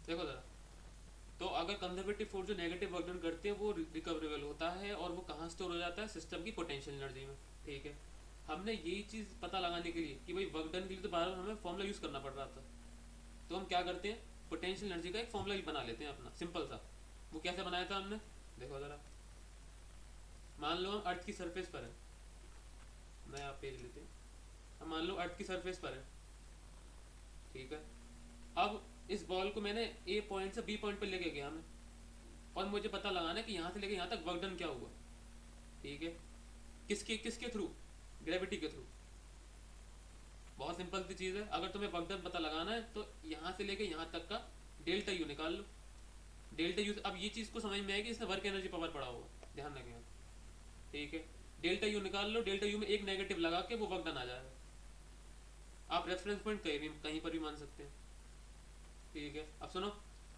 देखो जरा, तो अगर कंजर्वेटिव फोर्स जो नेगेटिव वर्क डन करते हैं वो रिकवरेबल होता है, और वो कहाँ स्टोर हो जाता है, सिस्टम की पोटेंशियल एनर्जी में। ठीक है, हमने यही चीज़ पता लगाने के लिए कि भाई वर्क डन के लिए तो बार बार हमें फॉर्मूला यूज़ करना पड़ रहा था, तो हम क्या करते हैं, पोटेंशियल एनर्जी का एक फॉर्मूला ही बना लेते हैं अपना सिंपल सा। वो कैसे बनाया था हमने, देखो ज़रा, मान लो हम अर्थ की सरफेस पर है, मैं आप पेज लेते हैं, हम मान लो अर्थ की सरफेस पर है। ठीक है, अब इस बॉल को मैंने ए पॉइंट से बी पॉइंट पर लेके गया मैं, और मुझे पता लगाना है कि यहाँ से लेके यहाँ तक वर्क डन क्या हुआ। ठीक है, किसके किसके थ्रू, ग्रेविटी के थ्रू। बहुत सिंपल सी चीज़ है, अगर तुम्हें वर्क डन पता लगाना है तो यहाँ से लेके यहाँ तक का डेल्टा यू निकाल लो। डेल्टा यू, अब ये चीज़ को समझ में आएगी, इसने वर्क एनर्जी पावर पड़ा होगा, ध्यान रखें आप। ठीक है, डेल्टा यू निकाल लो, डेल्टा यू में एक नेगेटिव लगा के वो वर्क डन आ जाएगा। आप रेफरेंस पॉइंट कहीं पर भी मान सकते हैं। ठीक है, अब सुनो,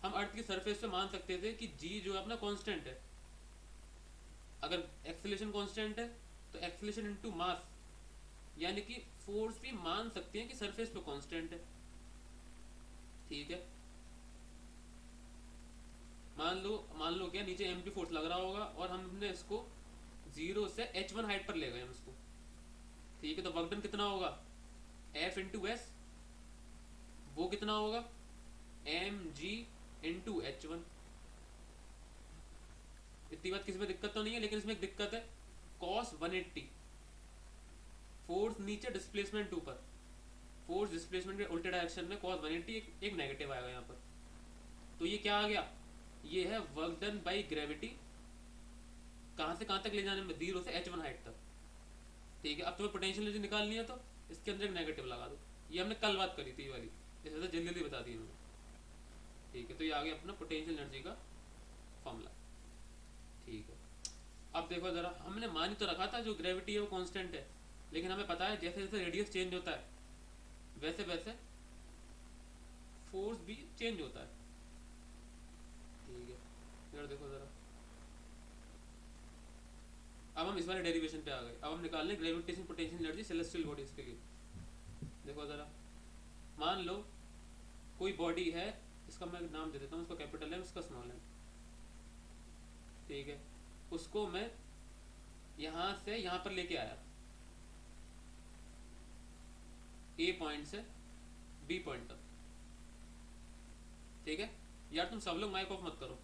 हम अर्थ की सरफेस पे मान सकते थे कि जी जो है अपना कांस्टेंट है। अगर एक्सेलेरेशन कांस्टेंट है तो एक्सेलेरेशन इनटू मास, यानी कि फोर्स भी मान सकते हैं कि सरफेस पे कांस्टेंट है। ठीक है, मान लो क्या, नीचे एम फोर्स लग रहा होगा और हमने इसको जीरो से h1 हाइट पर ले गए हम इसको। ठीक है, तो वर्क डन कितना होगा, F इंटू एस, वो कितना होगा, एम जी इंटू h1। इतनी बात किसी में दिक्कत तो नहीं है, लेकिन इसमें एक दिक्कत है, cos 180, फोर्स नीचे डिस्प्लेसमेंट ऊपर, फोर्स डिस्प्लेसमेंट के उल्टे डायरेक्शन में cos 180 एक नेगेटिव आएगा यहाँ पर। तो ये क्या आ गया, ये है वर्क डन बाई ग्रेविटी, कहाँ से कहाँ तक ले जाने में, जीरो से h1 हाइट तक। ठीक है, अब तुम्हें पोटेंशियल एनर्जी निकालनी है तो इसके अंदर एक नेगेटिव लगा दो। ये हमने कल बात करी थी ये वाली, इस वजह से जल्दी जल्दी बता दी मैंने। ठीक है, तो ये आ गया अपना पोटेंशियल एनर्जी का फॉर्मूला। ठीक है, अब देखो जरा, हमने मान ही तो रखा था जो ग्रेविटी है वो कांस्टेंट है, लेकिन हमें पता है जैसे जैसे रेडियस चेंज होता है वैसे वैसे फोर्स भी चेंज होता है। ठीक है, इधर देखो जरा, अब हम इस वाले डेरिवेशन पे आ गए, अब हम निकाल लें gravitation potential energy celestial bodies के लिए। देखो ज़रा, मान लो कोई बॉडी है, इसका मैं नाम दे देता हूँ, उसका कैपिटल है, उसका स्मॉल है। ठीक है, उसको मैं यहाँ से यहाँ पर लेके आया, ए पॉइंट से बी पॉइंट तक। ठीक है, यार तुम सब लोग माइक ऑफ मत करो।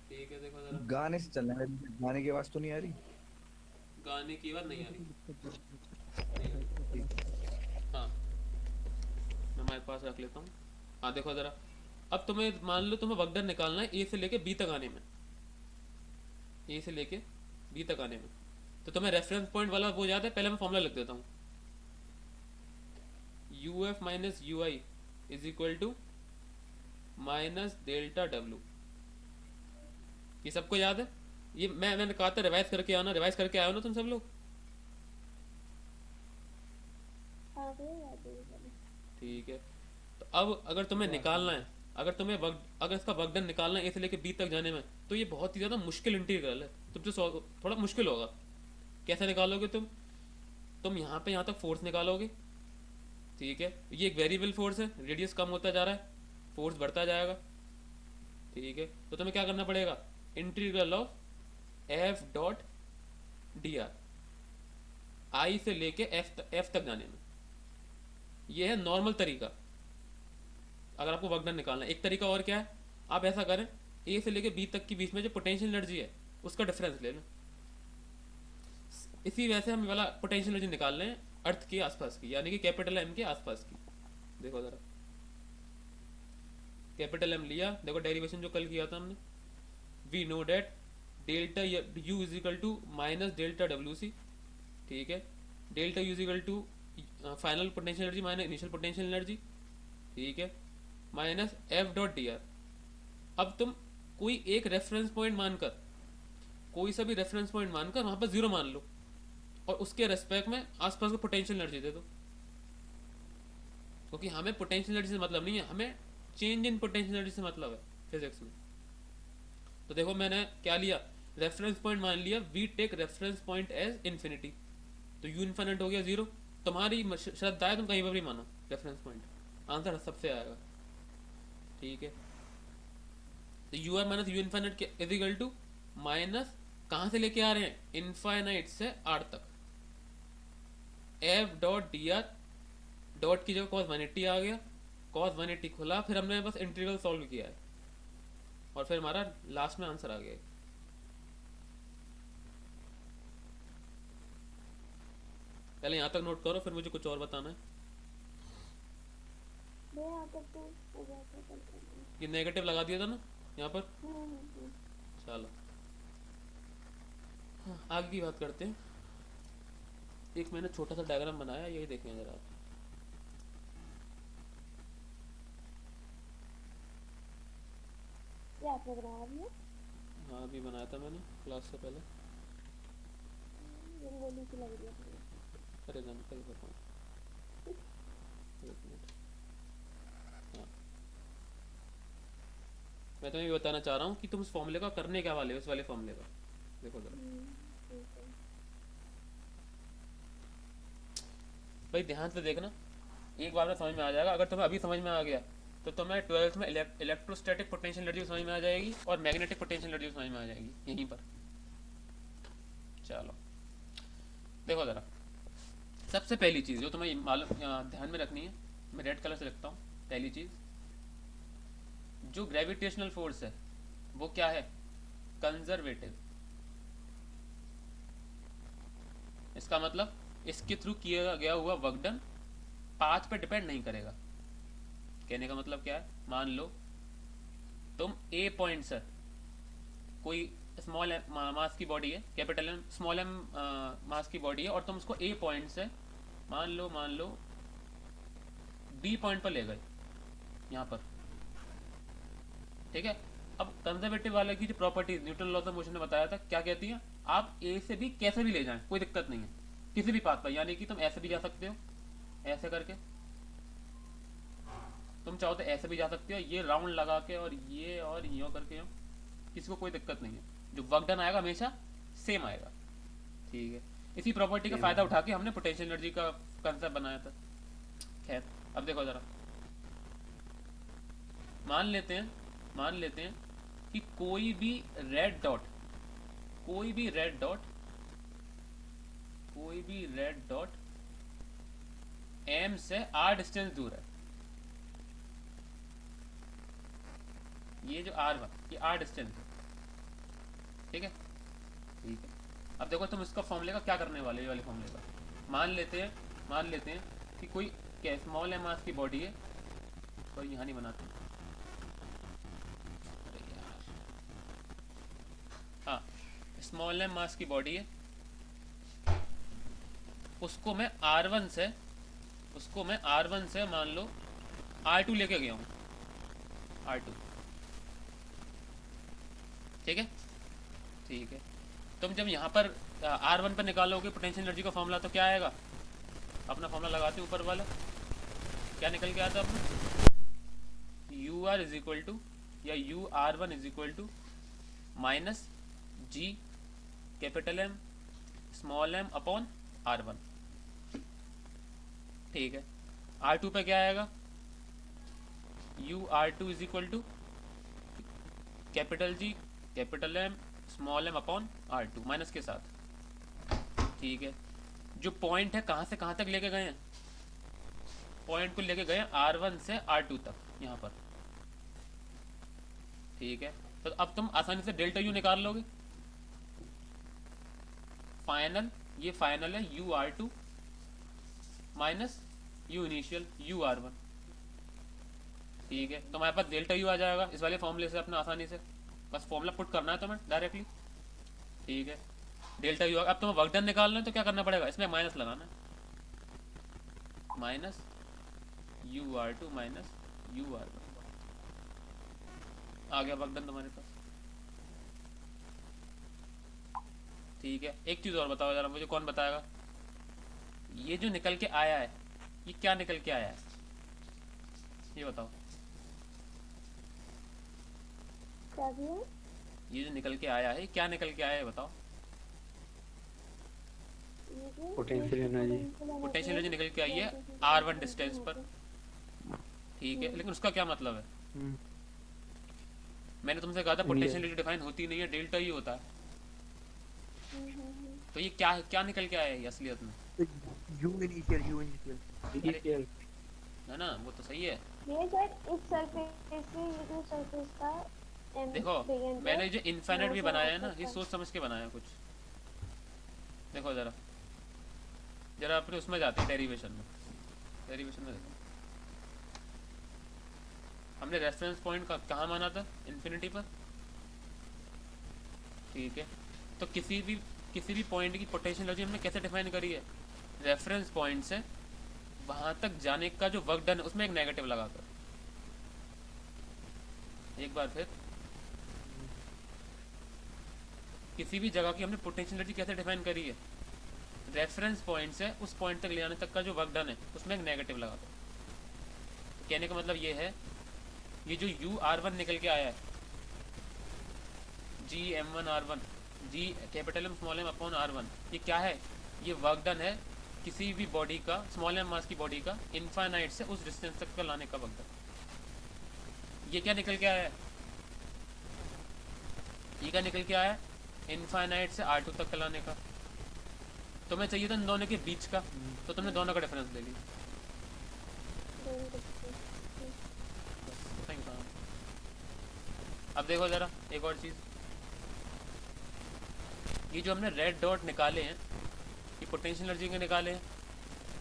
ठीक है, देखो ज़रा, गाने से चलना है, गाने की आवाज तो नहीं आ रही। गाने की बात नहीं आ रही, नहीं आ रही। हाँ, मैं माइक पास रख लेता हूँ। हाँ देखो ज़रा, अब तुम्हें मान लो तुम्हें वक्डर निकालना है ए से लेके बी तक आने में, ए से लेके बी तक आने में। तो तुम्हें रेफरेंस पॉइंट वाला वो याद है, पहले मैं फॉर्मूला लिख देता हूँ, U F minus U I is equal to minus delta W. ये सबको याद है, ये मैंने कहा था रिवाइज करके आना, रिवाइज करके आयो ना तुम सब लोग। आ गए याद है वाले। ठीक है, तो अब अगर तुम्हें हाँ निकालना हाँ। है, अगर इसका वर्कडन निकालना है ए से लेके बी तक जाने में, तो ये बहुत ही ज़्यादा मुश्किल इंटीग्रल है, तुमसे थोड़ा मुश्किल होगा। कैसे निकालोगे तुम यहाँ पे यहाँ तक फोर्स निकालोगे। ठीक है, ये एक वेरिएबल फोर्स है, रेडियस कम होता जा रहा है, फोर्स बढ़ता जाएगा। ठीक है, तो तुम्हें क्या करना पड़ेगा, integral of F dot D R, I से लेके एफ तक जाने में। ये है नॉर्मल तरीका अगर आपको वर्क डन निकालना है। एक तरीका और क्या है, आप ऐसा करें, ए से लेके बी तक के बीच में जो पोटेंशियल एनर्जी है उसका डिफरेंस ले लें। इसी वजह से हम ये वाला पोटेंशियल एनर्जी निकाल रहे हैं अर्थ के आसपास की, यानी कि कैपिटल एम के आसपास की। देखो ज़रा, कैपिटल एम लिया, देखो डेरिवेशन जो कल किया था हमने, we know that delta U is equal to minus delta W C. ठीक है, delta U is equal to final potential energy minus initial potential energy. ठीक है, minus F dot D R. अब तुम कोई एक रेफरेंस पॉइंट मानकर, कोई सा भी रेफरेंस पॉइंट मानकर वहां पर जीरो मान लो, और उसके रेस्पेक्ट में आसपास को पोटेंशियल एनर्जी दे दो, क्योंकि हमें पोटेंशियल एनर्जी से मतलब नहीं है, हमें चेंज इन पोटेंशियल एनर्जी से मतलब है फिजिक्स में। तो देखो मैंने क्या लिया, रेफरेंस पॉइंट मान लिया, we take reference point as infinity, तो यू इन्फिनिट हो गया जीरो। तुम्हारी श्रद्धा है, तुम कहीं पर भी मानो रेफरेंस पॉइंट, आंसर सबसे आएगा। ठीक है, तो U R minus U infinite is equal to minus कहाँ से लेके आ रहे हैं, इन्फाइनाइट से आर तक, F dot D R dot की जगह cos 180 आ गया, cos 180 खुला, फिर हमने बस इंटीग्रल सॉल्व किया है और फिर हमारा लास्ट में आंसर आ गया। पहले यहाँ तक नोट करो, फिर मुझे कुछ और बताना है। मैं यहाँ तक तो हो गया था कल का। ये नेगेटिव लगा दिया था ना यहाँ पर। हम्म। चलो हाँ, आगे की बात करते हैं। एक मैंने छोटा सा डायग्राम बनाया, यही देखें जरा आप। ये आपने बनाया भी है? हाँ अभी बनाया था मैंने क्लास से पहले। रंगोली की लग रही है अपनी। अरे जान कल बताऊँ, एक मिनट। हाँ मैं तुम्हें ये बताना चाह रहा हूँ कि तुम उस फॉर्मूले का करने क्या वाले हो, उस वाले फॉर्मूले का देखो जरा। ठीक है। भाई ध्यान से देखना, एक बार में समझ में आ जाएगा। अगर तुम्हें अभी समझ में आ गया तो तुम्हें 12th में इलेक्ट्रोस्टैटिक पोटेंशियल एनर्जी समझ में आ जाएगी और मैग्नेटिक पोटेंशियल एनर्जी समझ में आ जाएगी यहीं पर। चलो देखो जरा, सबसे पहली चीज़ जो तुम्हें मालूम ध्यान में रखनी है, मैं रेड कलर से लिखता हूँ। पहली चीज़, जो ग्रेविटेशनल फोर्स है वो क्या है, कंजर्वेटिव। इसका मतलब इसके थ्रू किया गया हुआ वर्क डन पाथ पे डिपेंड नहीं करेगा। कहने का मतलब क्या है, मान लो तुम ए पॉइंट से कोई स्मॉल मास की बॉडी है, कैपिटल एम स्मॉल एम मास की बॉडी है, और तुम उसको ए पॉइंट से मान लो बी पॉइंट पर ले गए यहाँ पर, ठीक है। अब कंजर्वेटिव वाले की जो property Newton laws of motion ने बताया था, क्या कहती है, आप ए से बी कैसे भी ले जाएं, कोई दिक्कत नहीं है, किसी भी पाथ पर। यानी कि तुम ऐसे भी जा सकते हो, ऐसे करके, तुम चाहो तो ऐसे भी जा सकते हो, ये राउंड लगा के, और यूं करके, यूं, किसी को कोई दिक्कत नहीं है। जो वर्क डन आएगा हमेशा सेम आएगा, ठीक है। इसी प्रॉपर्टी का फायदा उठा के हमने पोटेंशियल एनर्जी का कंसेप्ट बनाया था। खैर अब देखो जरा, मान लेते हैं कि कोई भी रेड डॉट एम से आर डिस्टेंस दूर है। ये जो ये आर डिस्टेंस है, ठीक है। अब देखो तुम इसका फॉर्मूले का क्या करने वाले, ये वाले फॉर्मूले का मान लेते हैं कि कोई स्मॉल एम मास की बॉडी है, और यहाँ नहीं बनाते, हाँ स्मॉल एम मास की बॉडी है, उसको मैं R1 से मान लो R2 लेके गया हूँ, R2, ठीक है। तुम जब यहाँ पर R1 पर निकालोगे पोटेंशियल एनर्जी का फॉर्मूला, तो क्या आएगा, अपना फॉर्मूला लगाते ऊपर वाला, क्या निकल के आता अपना, U R is equal to, या U R1 is equal to minus G capital M small M upon R1, ठीक है। R2 पे क्या आएगा, U R2 is equal to capital G capital M small M upon R2 minus के साथ, ठीक है। जो पॉइंट है कहाँ से कहाँ तक लेके गए हैं, पॉइंट को लेके गए R1 से R2 तक यहाँ पर, ठीक है। तो अब तुम आसानी से डेल्टा यू निकाल लोगे। ये फाइनल है you R2 minus you initial you R1, ठीक है। तो हमारे पास डेल्टा यू आ जाएगा इस वाले फॉर्मूले से, अपना आसानी से बस फॉर्मूला पुट करना है तुम्हें डायरेक्टली, ठीक है। डेल्टा यू, अब तुम्हें वर्क डन निकालना है तो क्या करना पड़ेगा, इसमें माइनस लगाना है, minus you R2 minus you R1, आ गया वर्क डन तुम्हारे पास, ठीक है। एक चीज़ और बताओ जरा मुझे, कौन बताएगा, ये जो निकल के आया है ये क्या निकल के आया है, ये बताओ। क्या दिया? ये जो निकल के आया है क्या निकल के आया है बताओ। पोटेंशियल एनर्जी निकल के आई है R1 डिस्टेंस पर, ठीक है। लेकिन उसका क्या मतलब है, मैंने तुमसे कहा था पोटेंशियल डिफाइन होती नहीं है, डेल्टा ही होता है। तो ये क्या क्या निकल के आया है ये असलियत में? You initial, you initial. Initial. है ना, वो तो सही है। ये शायद इस सरफेस से ये जो सरफेस का देखो मैंने जो इनफाइनाइट भी बनाया है ना, ये सोच समझ के बनाया है कुछ। देखो जरा जरा अपने उसमें जाते हैं डेरिवेशन में। डेरिवेशन में देखो हमने रेफरेंस पॉइंट का कहाँ माना था? इन्फिनिटी पर। ठीक है, तो किसी भी पॉइंट की पोटेंशियल एनर्जी हमने कैसे डिफाइन करी है? रेफरेंस पॉइंट से वहां तक जाने का जो वर्क डन है उसमें एक नेगेटिव लगाकर। एक बार फिर, किसी भी जगह की हमने पोटेंशियल एनर्जी कैसे डिफाइन करी है? रेफरेंस पॉइंट से उस पॉइंट तक ले जाने तक का जो वर्क डन है उसमें एक नेगेटिव लगाकर। तो कहने का मतलब ये है, ये जो u r1 निकल के आया है, g m1r1, g capital m small m upon r1, ये क्या है? ये वर्क डन है किसी भी बॉडी का, स्मॉल m मास की बॉडी का, इनफाइनाइट से उस डिस्टेंस तक का लाने का वर्क डन। ये क्या निकल के आया है? ये क्या निकल के आया है? इनफाइनाइट से r2 तक का लाने का। तुम्हें चाहिए था इन दोनों के बीच का, तो तुमने दोनों का डिफरेंस ले लिया। अब देखो जरा एक और चीज, ये जो हमने रेड डॉट निकाले हैं, ये पोटेंशियल एनर्जी के निकाले हैं,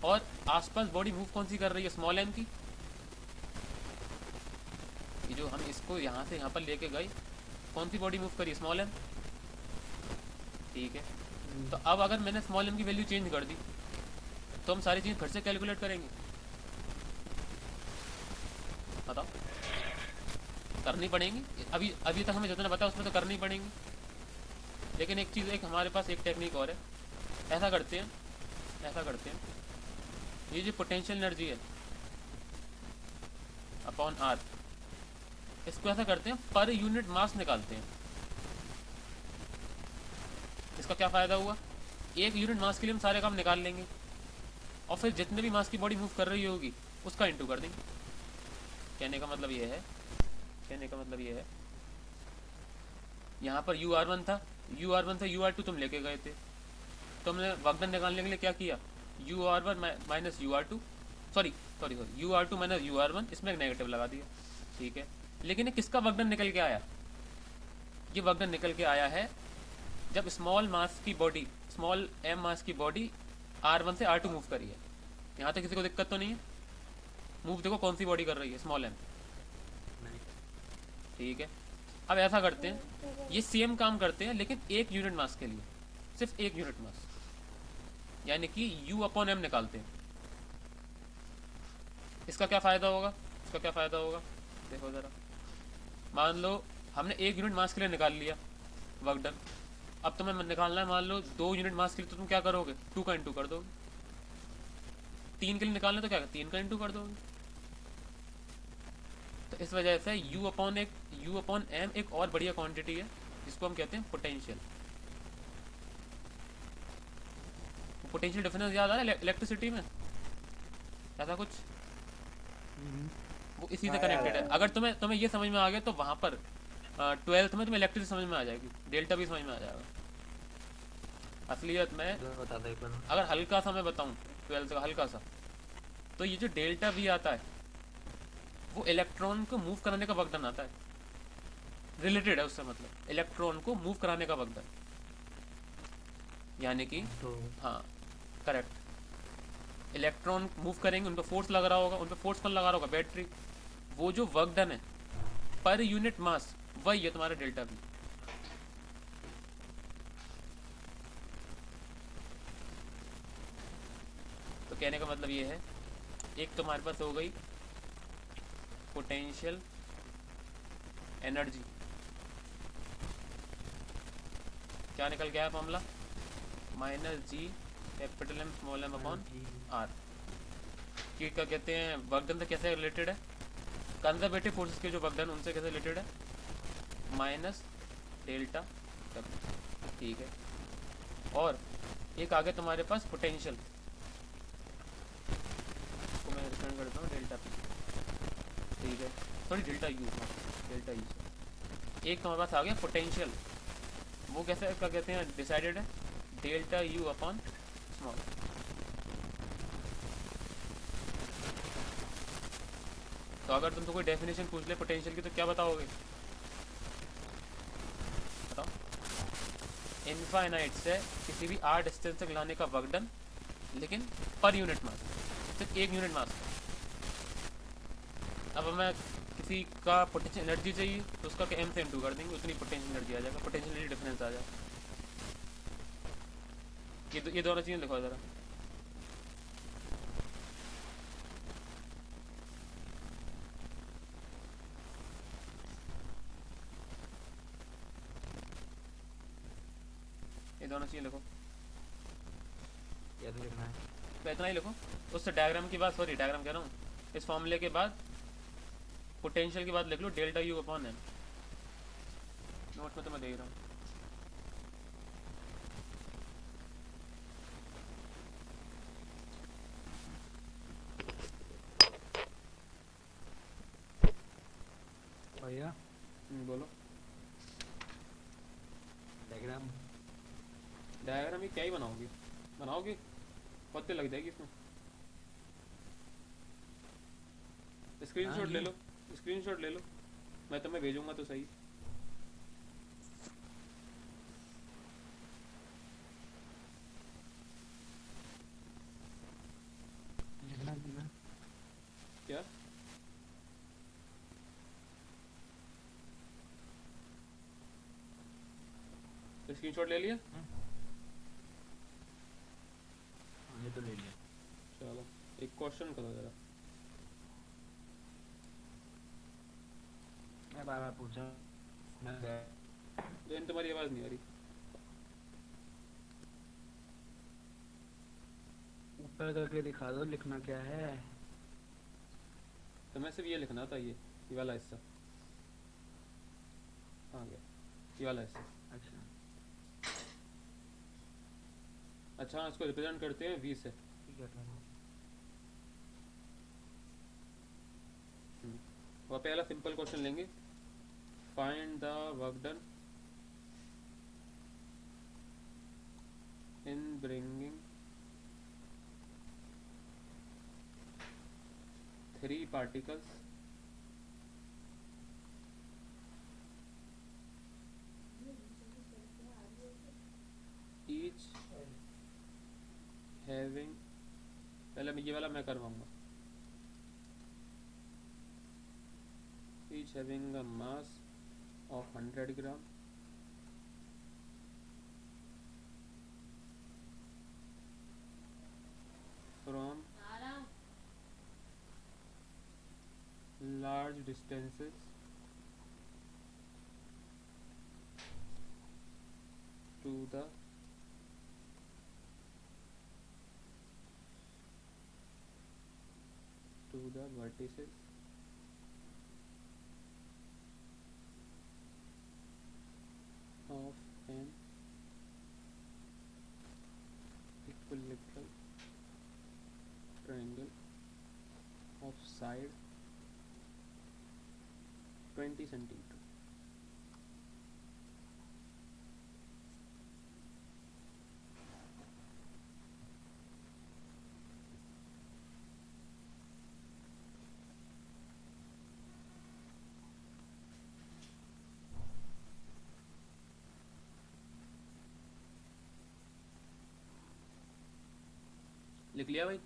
और आसपास बॉडी मूव कौन सी कर रही है? स्मॉल m की। ये जो हम इसको यहाँ से यहाँ पर लेके गए, कौन सी बॉडी मूव करी? Small m। ठीक है, तो अब अगर मैंने स्मॉल m की वैल्यू चेंज कर दी तो हम सारी चीज़ फिर से कैलकुलेट करेंगे। बताओ, करनी पड़ेंगी। अभी तक हमें जितना पता उसमें तो करनी पड़ेंगी, लेकिन एक चीज़, एक हमारे पास एक टेक्निक और है। ऐसा करते हैं, ये जो पोटेंशियल एनर्जी है अपॉन r, इसको ऐसा करते हैं पर यूनिट मास निकालते हैं। इसका क्या फ़ायदा हुआ? एक यूनिट मास के लिए हम सारे काम निकाल लेंगे, और फिर जितने भी मास की बॉडी मूव कर रही होगी उसका इंटू कर देंगे। कहने का मतलब ये है, यहाँ पर u r1 था, u r1 से u r2 तुम लेके गए थे, तो हमने वर्क डन निकालने के लिए क्या किया? u r1 minus u r2, sorry u r2 minus u r1, इसमें एक नेगेटिव लगा दिया। ठीक है, लेकिन ये किसका वर्क डन निकल के आया? ये वर्क डन निकल के आया है जब स्मॉल मास की बॉडी, स्मॉल m मास की बॉडी r1 से r2 मूव करी है। यहाँ तक किसी को दिक्कत तो नहीं है? मूव देखो कौन सी बॉडी कर रही है? Small m। ठीक है, अब ऐसा करते हैं, ये सेम काम करते हैं लेकिन एक यूनिट मास के लिए, सिर्फ एक यूनिट मास, यानी कि u अपॉन m निकालते हैं। इसका क्या फ़ायदा होगा? देखो ज़रा, मान लो हमने एक यूनिट मास के लिए निकाल लिया वर्क डन। अब तुम्हें निकालना है मान लो 2 यूनिट मास के लिए, तो तुम क्या करोगे? 2 का इंटू कर दोगे। 3 के लिए निकालना तो क्या, 3 का इंटू कर दोगे। तो इस वजह से u अपॉन m एक और बढ़िया क्वांटिटी है जिसको हम कहते हैं पोटेंशियल। पोटेंशियल डिफरेंस याद आ रहा है इलेक्ट्रिसिटी में? ऐसा कुछ, वो इसी से कनेक्टेड है। अगर तुम्हें ये समझ में आ गया तो वहाँ पर 12th में तुम्हें इलेक्ट्रिसिटी समझ में आ जाएगी, डेल्टा भी समझ में आ जाएगा। असलियत में अगर हल्का सा मैं बताऊँ 12th का हल्का सा, तो ये जो डेल्टा भी आता है वो इलेक्ट्रॉन को मूव कराने का वर्क डन आता है, रिलेटेड है उससे, मतलब इलेक्ट्रॉन को मूव कराने का वर्क डन, यानी कि हाँ करेक्ट। इलेक्ट्रॉन मूव करेंगे, उन पर फोर्स लग रहा होगा, उन पर फोर्स कौन लगा रहा होगा? बैटरी। वो जो वर्क डन है पर यूनिट मास, वही है तुम्हारा डेल्टा भी। तो कहने का मतलब ये है, एक तुम्हारे पास हो गई पोटेंशियल एनर्जी, क्या निकल गया है मामला? Minus G capital M small m upon r। कि क्या कहते हैं, वर्क डन से कैसे रिलेटेड है? कंजर्वेटिव फोर्सेस के जो वर्क डन उनसे कैसे रिलेटेड है? Minus delta W। ठीक है, और एक आगे तुम्हारे पास पोटेंशियल को मैं रिटर्न करता हूँ डेल्टा P। ठीक है, सॉरी डेल्टा U। एक तो हमारे पास आ गया पोटेंशियल, वो कैसे क्या कहते हैं डिसाइडेड है, डेल्टा यू अपॉन स्मॉल। तो अगर तुमसे कोई डेफिनेशन पूछ ले पोटेंशियल की तो क्या बताओगे, बताओ। इनफाइनाइट से किसी भी आर डिस्टेंस तक लाने का वर्क डन, लेकिन पर यूनिट मास, सिर्फ एक यूनिट मास। अब हमें किसी का पोटेंशियल एनर्जी चाहिए तो उसका m से m2 कर देंगे, उतनी पोटेंशियल एनर्जी आ जाएगा, पोटेंशियल एनर्जी डिफरेंस आ जाएगा। ये दोनों चीज़ें लिखो ज़रा। ये दोनों चीज़ें लिखो, कैसे लिखना है? तो इतना ही लिखो। उससे डायग्राम की बात, सॉरी डायग्राम कह रहा हूँ, इस फॉर्मूले के बाद पोटेंशियल की बात लिख लो, delta U upon M. Note में तो मैं दे रहा हूँ। भैया बोलो। डायग्राम डायग्राम ये क्या ही बनाओगे, बनाओगे बहुत देर लग जाएगी इसमें। स्क्रीनशॉट ले लो, स्क्रीनशॉट ले लो, मैं तुम्हें भेजूंगा तो सही। लिखना लिखना। क्या स्क्रीनशॉट ले लिया? ये तो ले लिया। चलो एक क्वेश्चन करो जरा। मैं बार बार पूछा, मैं लेकिन तुम्हारी आवाज़ नहीं आ रही। ऊपर करके दिखा दो लिखना क्या है। तो मैं सिर्फ ये लिखना था, ये वाला हिस्सा। हाँ गया, ये वाला हिस्सा। अच्छा अच्छा हाँ, इसको रिप्रेजेंट करते हैं v से। ठीक है कर दो। और पहला सिंपल क्वेश्चन लेंगे, find the work done in bringing 3 particles each having, पहले मैं ये वाला मैं करवाऊंगा, each having a mass of 100 gram from large distances to the vertices of an equilateral triangle of side 20 centimeter। लिख लिया भाई?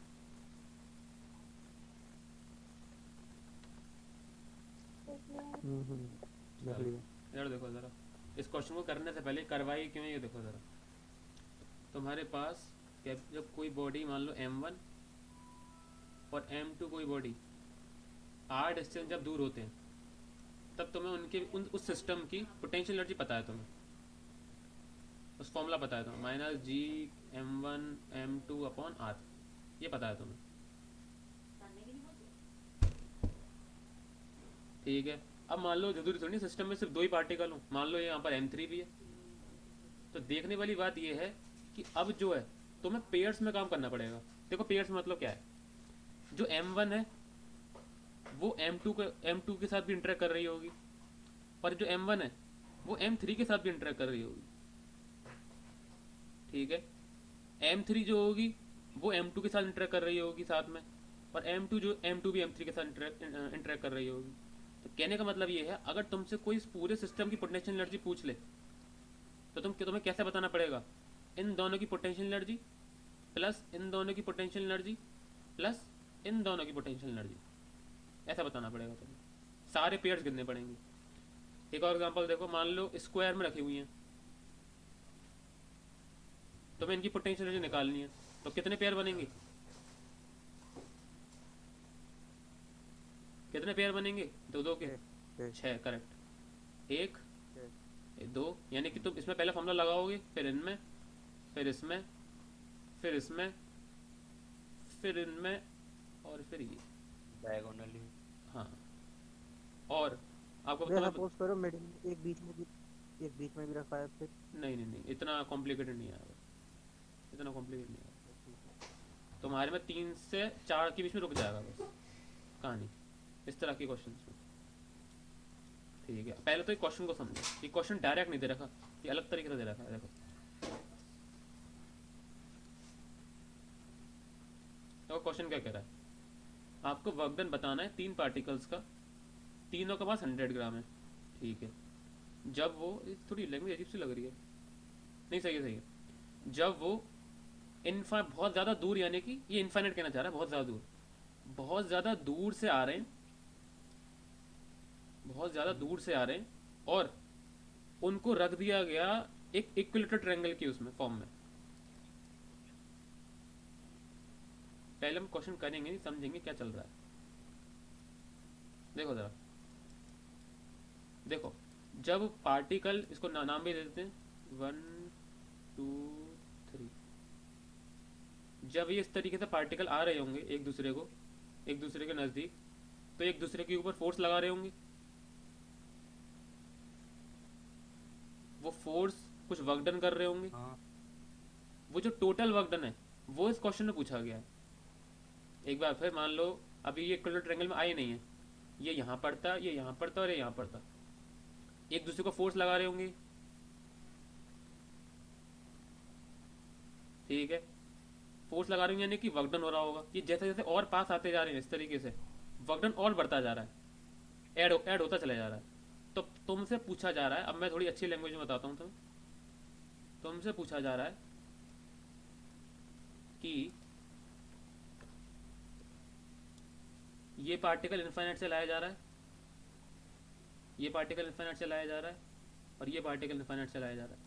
लिख लिया। यार देखो ज़रा, इस क्वेश्चन को करने से पहले करवाई क्यों है ये देखो ज़रा। तुम्हारे पास जब कोई बॉडी मान लो m1 और m2 कोई बॉडी r डिस्टेंस जब दूर होते हैं, तब तुम्हें उनके उस सिस्टम की पोटेंशियल एनर्जी पता है, तुम्हें उस फॉर्मूला पता है तुम्हें, माइनस जी m1 m2 अपॉन r, ये पता है तुम्हें, ठीक है। अब मान लो जरूरी थोड़ी सिस्टम में सिर्फ 2 ही पार्टिकल हो, मान लो यहाँ पर m3 भी है, तो देखने वाली बात ये है कि अब जो है तुम्हें पेयर्स में काम करना पड़ेगा। देखो पेयर्स में मतलब क्या है, जो m1 है वो m2 के साथ भी इंटरेक्ट कर रही होगी, और जो m1 है वो M3 के साथ भी इंटरेक्ट कर रही होगी, ठीक है। M3 जो होगी वो M2 के साथ इंटरेक्ट कर रही होगी साथ में, और M2 भी M3 के साथ इंटरेक्ट कर रही होगी। तो कहने का मतलब ये है, अगर तुमसे कोई इस पूरे सिस्टम की पोटेंशियल एनर्जी पूछ ले तो तुम्हें कैसे बताना पड़ेगा, इन दोनों की पोटेंशियल एनर्जी प्लस इन दोनों की पोटेंशियल एनर्जी प्लस इन दोनों की पोटेंशियल एनर्जी, ऐसा बताना पड़ेगा तुम्हें। सारे पेयर्स गिनने पड़ेंगे। एक और एग्जांपल देखो, मान लो स्क्वायर में रखी हुई हैं, तुम्हें इनकी पोटेंशियल एनर्जी निकालनी है, तो कितने पेयर बनेंगे, कितने पेयर बनेंगे, दो दो के 6, करेक्ट। एक दो, यानी कि तुम इसमें पहले फॉर्मूला लगाओगे, फिर इनमें, फिर इसमें, फिर इसमें, फिर इनमें, और फिर ये डायगोनली। हाँ। और आपको भैया तुम्हें सपोज करो मिडिल में एक बीच में भी रखा है फिर। नहीं, इतना कॉम्प्लिकेटेड नहीं आएगा, इतना कॉम्प्लिकेटेड नहीं आएगा। तुम्हारे में 3 से 4 के बीच में रुक जाएगा बस कहानी, इस तरह के क्वेश्चन में, ठीक है। पहले तो एक क्वेश्चन को समझो, ये क्वेश्चन डायरेक्ट नहीं दे रखा, ये अलग तरीके से दे रखा है। देखो तो क्वेश्चन क्या कह रहा है, आपको वर्क डन बताना है 3 पार्टिकल्स का, तीनों के पास 100 ग्राम है, ठीक है। जब वो, थोड़ी लैंग्वेज अजीब सी लग रही है, नहीं सही है, सही है। जब वो बहुत ज़्यादा दूर, यानी कि ये इन्फाइनाइट कहना चाह रहा है, बहुत ज़्यादा दूर, बहुत ज़्यादा दूर से आ रहे हैं, बहुत ज़्यादा दूर से आ रहे हैं, और उनको रख दिया गया एक इक्विलेटरल ट्रायंगल की उसमें फॉर्म में। पहले हम क्वेश्चन करेंगे, नहीं समझेंगे क्या चल रहा है। देखो जरा, देखो जब पार्टिकल, इसको नाम भी दे देते हैं 1 2 3, जब ये इस तरीके से पार्टिकल आ रहे होंगे एक दूसरे के नज़दीक, तो एक दूसरे के ऊपर फोर्स लगा रहे होंगे, वो फोर्स कुछ वर्क डन कर रहे होंगे। हाँ। वो जो टोटल वर्क डन है वो इस क्वेश्चन में पूछा गया है। एक बार फिर मान लो, अभी ये इक्विलेटरल ट्रायंगल में आए नहीं है, ये यहाँ पड़ता, ये यहाँ पड़ता और ये यहाँ पड़ता, एक दूसरे को फोर्स लगा रहे होंगे, ठीक है। फोर्स लगा रहे होंगे यानी कि वर्क डन हो रहा होगा। ये जैसे जैसे और पास आते जा रहे हैं, इस तरीके से वर्क डन और बढ़ता जा रहा है, ऐड होता चला जा रहा है। तो तुमसे पूछा जा रहा है, अब मैं थोड़ी अच्छी लैंग्वेज में बताता हूँ, तुमसे पूछा जा रहा है कि ये पार्टिकल इनफाइनाइट से लाया जा रहा है, ये पार्टिकल इनफाइनाइट से लाया जा रहा है, और ये पार्टिकल इनफाइनाइट से लाया जा रहा है।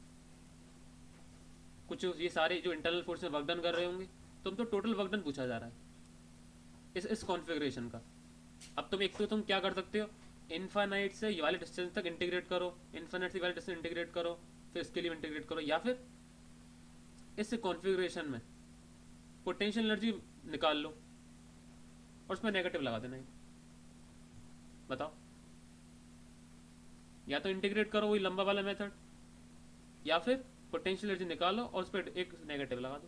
कुछ ये सारे जो इंटरनल फोर्स में वर्क डन कर रहे होंगे, तुम तो टोटल वर्क डन पूछा जा रहा है इस कॉन्फ़िगरेशन का। अब तुम एक तो तुम क्या कर सकते हो, इनफाइनाइट से ये वाले डिस्टेंस तक इंटीग्रेट करो, इनफाइनाइट से ये वाले डिस्टेंस इंटीग्रेट करो, फिर इसके लिए इंटीग्रेट करो, या फिर इस कॉन्फ़िगरेशन में पोटेंशियल एनर्जी निकाल लो और उसमें नेगेटिव लगा देना। बताओ, या तो इंटीग्रेट करो वही लंबा वाला मेथड, या फिर पोटेंशियल एनर्जी निकालो और उस पर एक नेगेटिव लगा दो।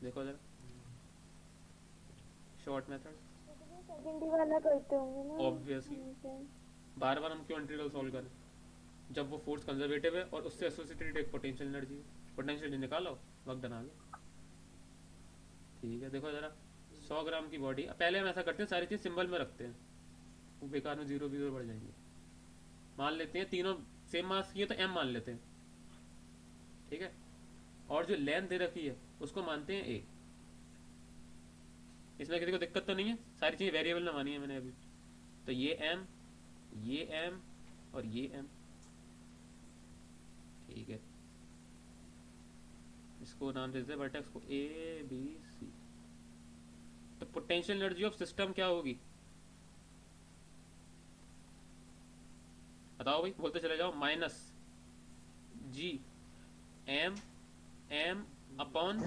देखो जरा, शॉर्ट मेथड सेकंड ही वाला करते होंगे ना ऑब्वियसली। बार बार हम क्यों इंटीग्रल सॉल्व करें, जब वो फोर्स कंजर्वेटिव है और उससे एसोसिएटेड एक पोटेंशियल एनर्जी है, पोटेंशियल एनर्जी निकालो, वक्त बना गया, ठीक है। देखो जरा, 100 ग्राम की बॉडी, पहले हम ऐसा करते हैं, सारी चीज़ सिंबल में रखते हैं, वो बेकार में जीरो बढ़ जाएंगे। मान लेते हैं तीनों सेम मास की है तो m मान लेते हैं, ठीक है। और जो लेंथ दे रखी है उसको मानते हैं a। इसमें किसी को दिक्कत तो नहीं है, सारी चीज़ें वेरिएबल में मानी है मैंने अभी। तो ये m और ये m, ठीक है। इसको नाम देते हैं वर्टेक्स को a b c। तो पोटेंशियल एनर्जी ऑफ सिस्टम क्या होगी, बताओ भाई, बोलते चले जाओ। Minus g m upon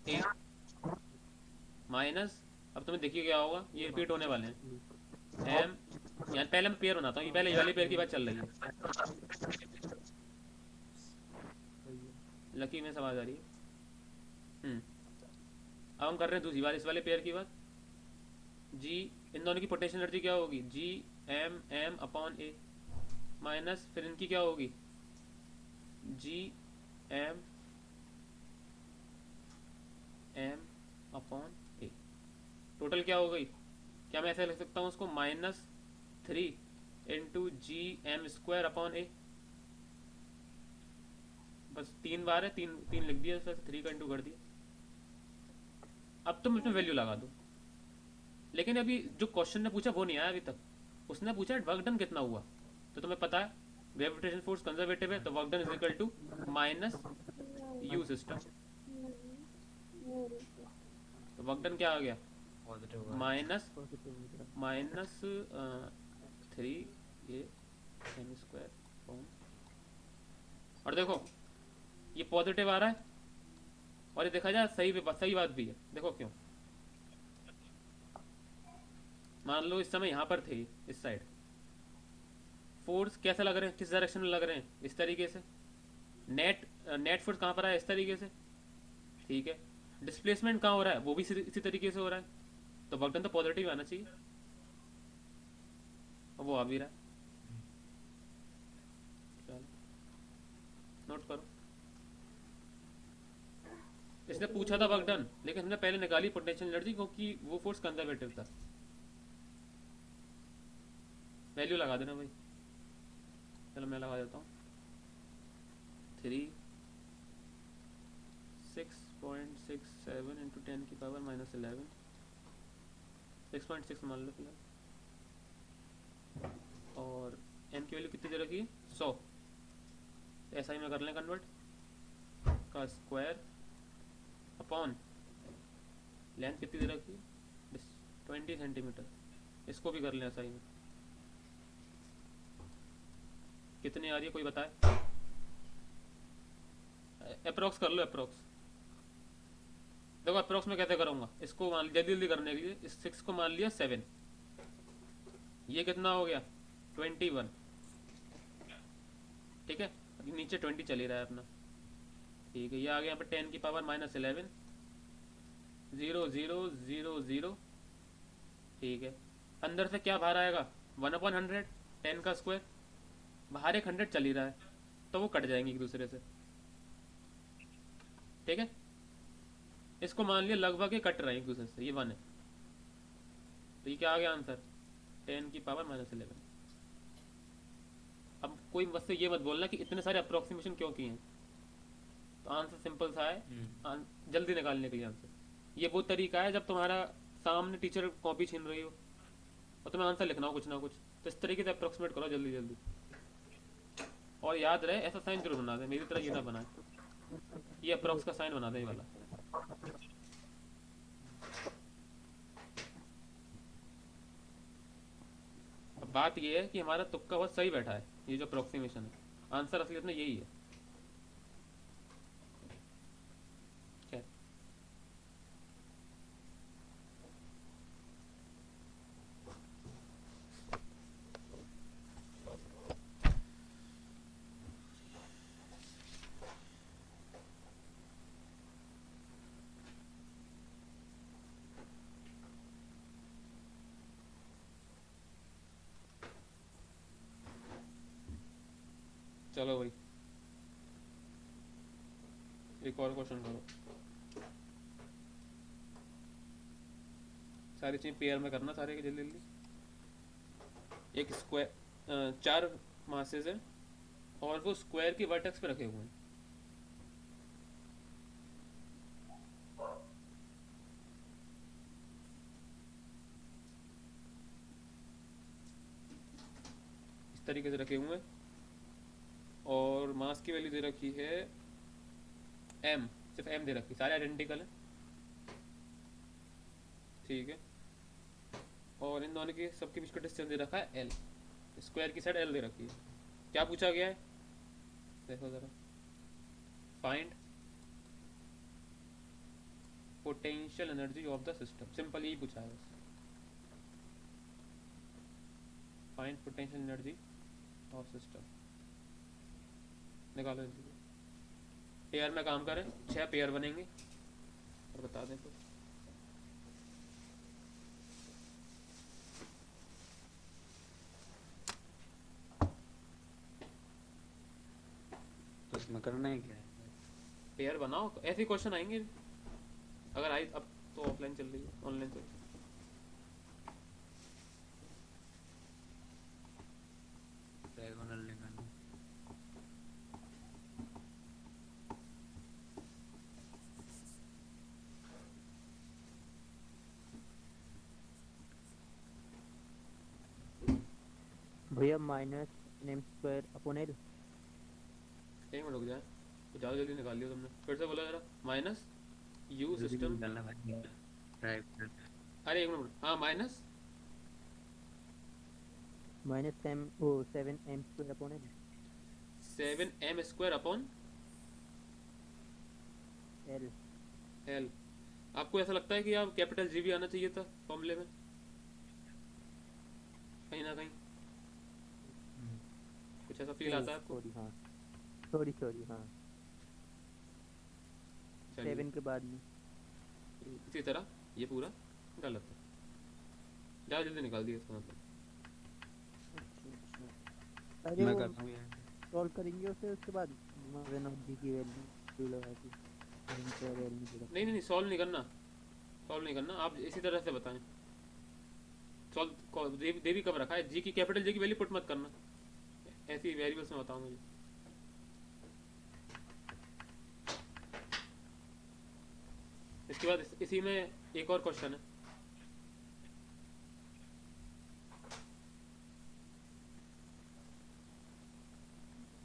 a minus, अब तुम्हें देखिए क्या होगा, ये रिपीट होने वाले हैं। m, यहाँ पहले मैं पेयर बनाता हूँ, ये पहले ये वाली पेयर की बात चल रही है, लकी में समझ आ रही है। अब हम कर रहे हैं दूसरी बार इस वाले पेयर की बात। g, इन दोनों की पोटेंशियल एनर्जी क्या होगी, g m upon a, minus फिर इनकी क्या होगी, जी एम एम अपॉन ए, टोटल क्या हो गई। क्या मैं ऐसे लिख सकता हूँ उसको, -3 into G M square upon A. बस 3 बार है, तीन तीन लिख दिया, फिर 3 का इंटू कर दिया। अब तुम इसमें वैल्यू लगा दो। लेकिन अभी जो क्वेश्चन ने पूछा वो नहीं आया अभी तक। उसने पूछा वर्क डन कितना हुआ, तो तुम्हें पता है ग्रेविटेशन फोर्स कंजर्वेटिव है, तो work done is equal to minus U system. तो वर्क डन क्या आ गया, पॉजिटिव माइनस पॉजिटिव हो गया। Minus 3 A M square upon, और देखो ये पॉजिटिव आ रहा है, और ये देखा जाए सही बात भी है। देखो क्यों, मान लो इस समय यहाँ पर थे, इस साइड फोर्स कैसे लग रहे हैं, किस डायरेक्शन में लग रहे हैं, इस तरीके से। नेट फोर्स कहाँ पर है, इस तरीके से, ठीक है। डिस्प्लेसमेंट कहाँ हो रहा है, वो भी इसी तरीके से हो रहा है, तो वर्क डन तो पॉजिटिव आना चाहिए, और वो आ भी रहा है। चलो नोट करो, इसने पूछा था वर्क डन, लेकिन हमने पहले निकाली पोटेंशियल एनर्जी, क्योंकि वो फोर्स कंजर्वेटिव था। वैल्यू लगा देना भाई, चलो मैं लगा देता हूँ 6.67 इंटू 10 की पावर -11, 6.6 मान लो फिलहाल, और n की वैल्यू कितनी दे रखी है, 100। ऐसा ही में कर लें कन्वर्ट, का स्क्वायर अपॉन लेंथ कितनी दे रखी है, 20 सेंटीमीटर, इसको भी कर लें ऐसा ही में। कितनी आ रही है कोई बताए, अप्रोक्स कर लो, अप्रोक्स। देखो अप्रोक्स में कैसे करूँगा, इसको मान जल्दी जल्दी करने के लिए, इस 6 को मान लिया 7, ये कितना हो गया 21, ठीक है। अभी नीचे 20 चल ही रहा है अपना, ठीक है। ये आ गया यहाँ पे 10 की पावर -11, 0 0 0 0, ठीक है। अंदर से क्या बाहर आएगा, 1/100, 10 का स्क्वायर, बाहर एक 100 चल ही रहा है, तो वो कट जाएंगे एक दूसरे से, ठीक है। इसको मान लिया लगभग ये कट रहे हैं एक दूसरे से, ये 1 है, तो ये क्या आ गया आंसर, 10 की पावर -11। अब कोई मुझसे ये मत बोलना कि इतने सारे अप्रोक्सीमेशन क्यों किए हैं, तो आंसर सिंपल सा है, जल्दी निकालने के लिए आंसर। ये वो तरीका है जब तुम्हारा सामने टीचर कॉपी छीन रही हो और तुम्हें आंसर लिखना हो कुछ ना कुछ, तो इस तरीके से अप्रोक्सीमेट करो जल्दी जल्दी। और याद रहे ऐसा साइन जरूर बना दे, मेरी तरह ये ना बनाए, ये अप्रोक्स का साइन बना दे ये वाला। अब बात ये है कि हमारा तुक्का बहुत सही बैठा है, ये जो अप्रोक्सीमेशन है, आंसर असलियत में यही है। क्या चलो भाई एक और क्वेश्चन करो, सारी चीज़ पेयर में करना सारे के जल्दी जल्दी। एक स्क्वायर 4 मासेस है और वो स्क्वायर की वर्टेक्स पे रखे हुए हैं, इस तरीके से रखे हुए हैं, और मास की वैल्यू दे रखी है m, सिर्फ m दे रखी है, सारे आइडेंटिकल है, ठीक है। और इन दोनों के सबके बीच का डिस्टेंस दे रखा है l, स्क्वायर की साइड l दे रखी है। क्या पूछा गया है, देखो जरा, find potential energy of the system, simple यही पूछा है बस, find potential energy of system. निकालो जल्दी, पेयर में काम करें, 6 पेयर बनेंगे, और बता दें कुछ। इसमें करना है क्या है? पेयर बनाओ, ऐसे क्वेश्चन आएंगे। अगर आई अब तो ऑफलाइन चल रही है, ऑनलाइन तो डायगोनल निकालना। भैया minus M square upon L. एक मिनट रुक जाए, तो ज़्यादा जल्दी निकाल लिया तुमने, फिर से बोला जरा। माइनस यू जल्दी सिस्टम, निकालना भाई, ट्राई करना। अरे एक मिनट, हाँ minus minus M O 7m square upon L. 7m² upon L. L. आपको ऐसा लगता है कि आप कैपिटल जी भी आना चाहिए था फॉर्मूले में, कहीं ना कहीं कुछ ऐसा फील आता है आपको? सॉरी हाँ, सॉरी हाँ, चलिए 7 के बाद में। इसी तरह ये पूरा गलत है, ज़्यादा जल्दी निकाल दिया इसका मतलब। अरे मैं वो करता हूँ यार। सॉल्व करेंगे उसे, उसके बाद वेन ऑफ जी की वैल्यू लगा के इनका वैल्यू निकला। नहीं नहीं नहीं, सॉल्व नहीं करना, सॉल्व नहीं करना, आप इसी तरह से बताएं। सॉल्व दे भी कब रखा है, जी की कैपिटल जी की वैल्यू पुट मत करना, ऐसी वेरिएबल्स में बताओ मुझे। इसके बाद इसी में एक और क्वेश्चन है।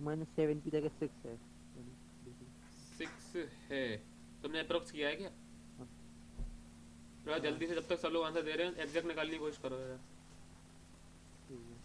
-7 की जगह 6 है। 6 है, तुमने अप्रोक्स किया है क्या? हाँ। थोड़ा जल्दी से, जब तक सब लोग आंसर दे रहे हैं एग्जैक्ट निकालने की कोशिश करो यार। ठीक है।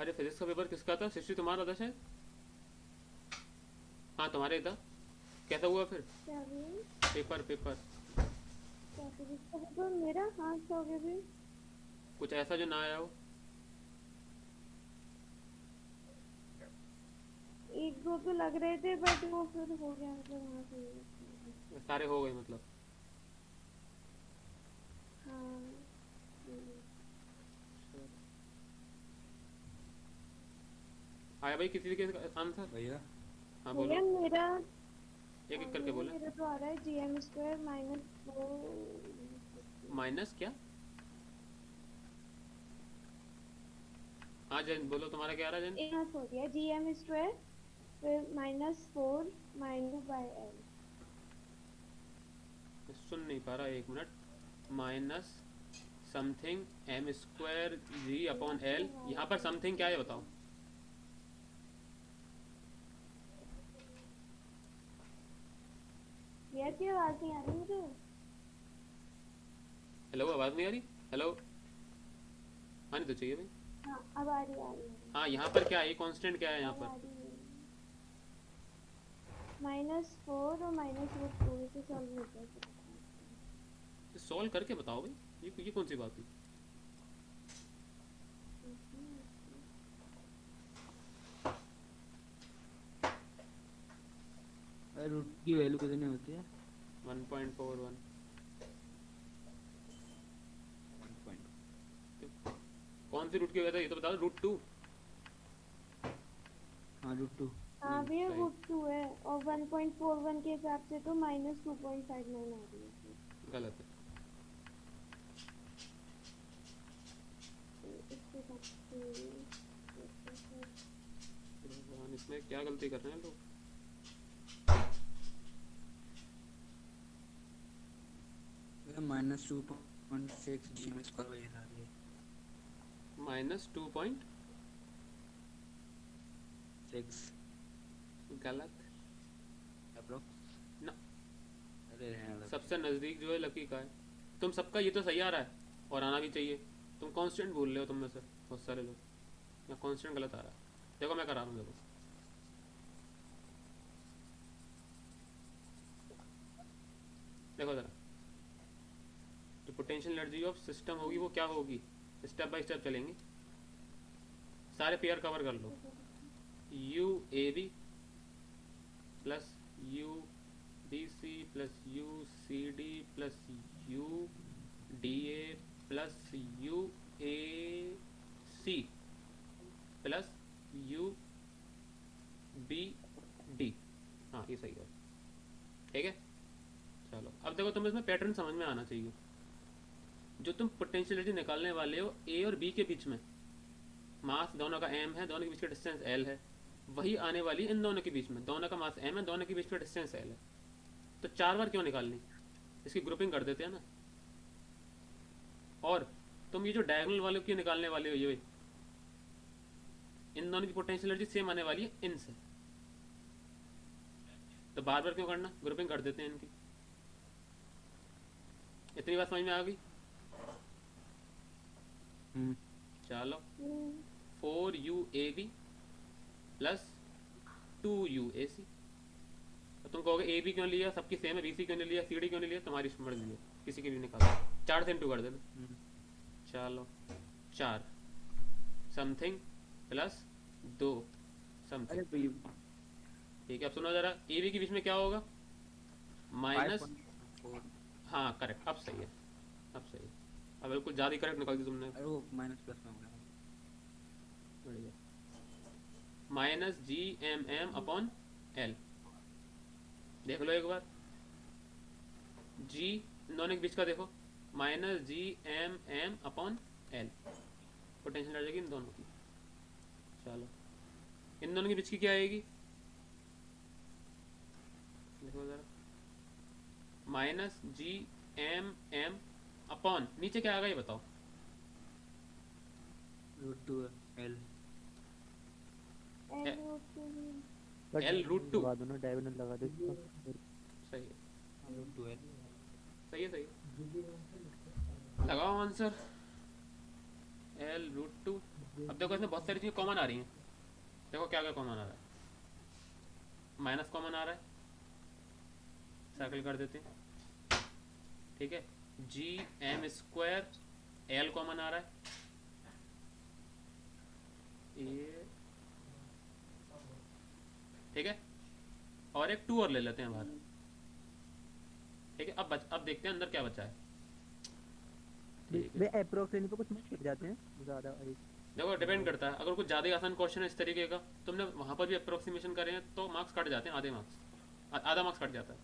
अरे फिजिक्स का पेपर किसका था? सृष्टि तुम्हारा था शायद? हाँ तुम्हारे था। कैसा हुआ फिर क्या भी पेपर? पेपर क्या फिजिक्स का पेपर मेरा हाँ हो गया भी। कुछ ऐसा जो ना आया हो? एक दो तो लग रहे थे बट वो फिर हो गया, मतलब वहाँ से। सारे हो गए मतलब? हाँ आया भाई किसी के आंसर? भैया हाँ भैया बोलो, मेरा एक एक करके बोले। मेरा तो आ रहा है gm² -4। माइनस क्या? हाँ जैन बोलो, तुम्हारा क्या आ रहा है जैन? यहाँ हो गया gm² फिर -4 -/l। सुन नहीं पा रहा, एक minute. Minus something m² g upon l, यहाँ पर समथिंग क्या है बताओ? यार की आवाज नहीं आ रही मुझे। हेलो, आवाज़ नहीं आ रही? हेलो, आनी तो चाहिए भाई। हाँ अब आ रही आ रही है। हाँ यहाँ पर क्या है, कांस्टेंट क्या है यहाँ अब आ पर? रही है। -4 और -√2 से सॉल्व होता है। सॉल्व करके बताओ भाई, ये कौन सी बात हुई? रूट की वैल्यू कितनी होती है? 1.41। 1 कौन सी रूट की वजह है ये तो बताओ। √2? हाँ √2। हाँ भैया सही। √2 है और 1.41 के हिसाब से तो -2.59 आ रही है। गलत है। इसके हिसाब से भगवान, इसमें क्या गलती कर रहे हैं लोग? -2.6 gm² वही आ रही है। -2.6? गलत अप्रोक्स ना। अरे रहने दो। सबसे नज़दीक जो है लकी का है। तुम सबका ये तो सही आ रहा है और आना भी चाहिए। तुम कांस्टेंट भूल रहे हो, तुम में से बहुत सारे लोग। या कांस्टेंट गलत आ रहा है। देखो मैं करा रहा हूँ, देखो देखो ज़रा, जो पोटेंशियल एनर्जी ऑफ सिस्टम होगी वो क्या होगी, स्टेप बाय स्टेप चलेंगे, सारे पेयर कवर कर लो। U A B plus U B C plus U C D plus U D A plus U A C plus U B D. हाँ ये सही है, ठीक है। चलो अब देखो, तुम इसमें पैटर्न समझ में आना चाहिए। जो तुम पोटेंशियल एनर्जी निकालने वाले हो ए और बी के बीच में, मास दोनों का m है, दोनों के बीच का डिस्टेंस l है, वही आने वाली इन दोनों के बीच में, दोनों का मास m है, दोनों के बीच का डिस्टेंस l है। तो 4 बार क्यों निकालनी, इसकी ग्रुपिंग कर देते हैं ना। और तुम ये जो डायगोनल वाले क्यों निकालने वाले हो, ये इन दोनों की पोटेंशियल एनर्जी सेम आने वाली है इनसे, तो बार बार क्यों करना, ग्रुपिंग कर देते हैं इनकी। इतनी बात समझ में आ गई। चलो 4UAB प्लस 2UAC। तो तुम कहोगे ए बी क्यों लिया, सबकी सेम है, BC क्यों नहीं लिया, CD क्यों नहीं लिया, तुम्हारी मर्जी है, किसी की भी निकालो। 4 से इंटू कर देना। चलो 4 समथिंग प्लस 2 समथिंग, ठीक है। अब सुनो जरा, ए बी के बीच में क्या होगा, माइनस, हाँ करेक्ट, अब सही है, अब सही है, अब बिल्कुल ज़्यादा ही करेक्ट निकाल दी तुमने। अरे वो माइनस प्लस में हो गया। बढ़िया, माइनस GMM अपॉन L। देख लो एक बार, G दोनों के बीच का देखो, minus GMM upon L, potential energy in दोनों की। चलो इन दोनों के बीच की क्या आएगी, देखो जरा, माइनस GMM अपॉन नीचे क्या आएगा ये बताओ, √2L। L √2 लगा दो ना, डायगोनल लगा दो इसका। सही है, √2L। सही है, सही है, लगाओ आंसर L√2। अब देखो इसमें बहुत सारी चीज़ें कॉमन आ रही हैं, देखो क्या क्या कॉमन आ रहा है, माइनस कॉमन आ रहा है, सर्कल कर देते हैं, ठीक है। GM² L कॉमन आ रहा है, ये ठीक है, और एक 2 और ले लेते हैं बाहर, ठीक है। अब देखते हैं अंदर क्या बचा है, ठीक है। वे अप्रोक्स लेने पे कुछ मार्क्स कट जाते हैं ज़्यादा। देखो डिपेंड करता है, अगर कुछ ज़्यादा ही आसान क्वेश्चन है इस तरीके का, तुमने वहाँ पर भी अप्रोक्सीमेशन करे हैं तो मार्क्स कट जाते हैं, आधे मार्क्स, आधा मार्क्स कट जाता है,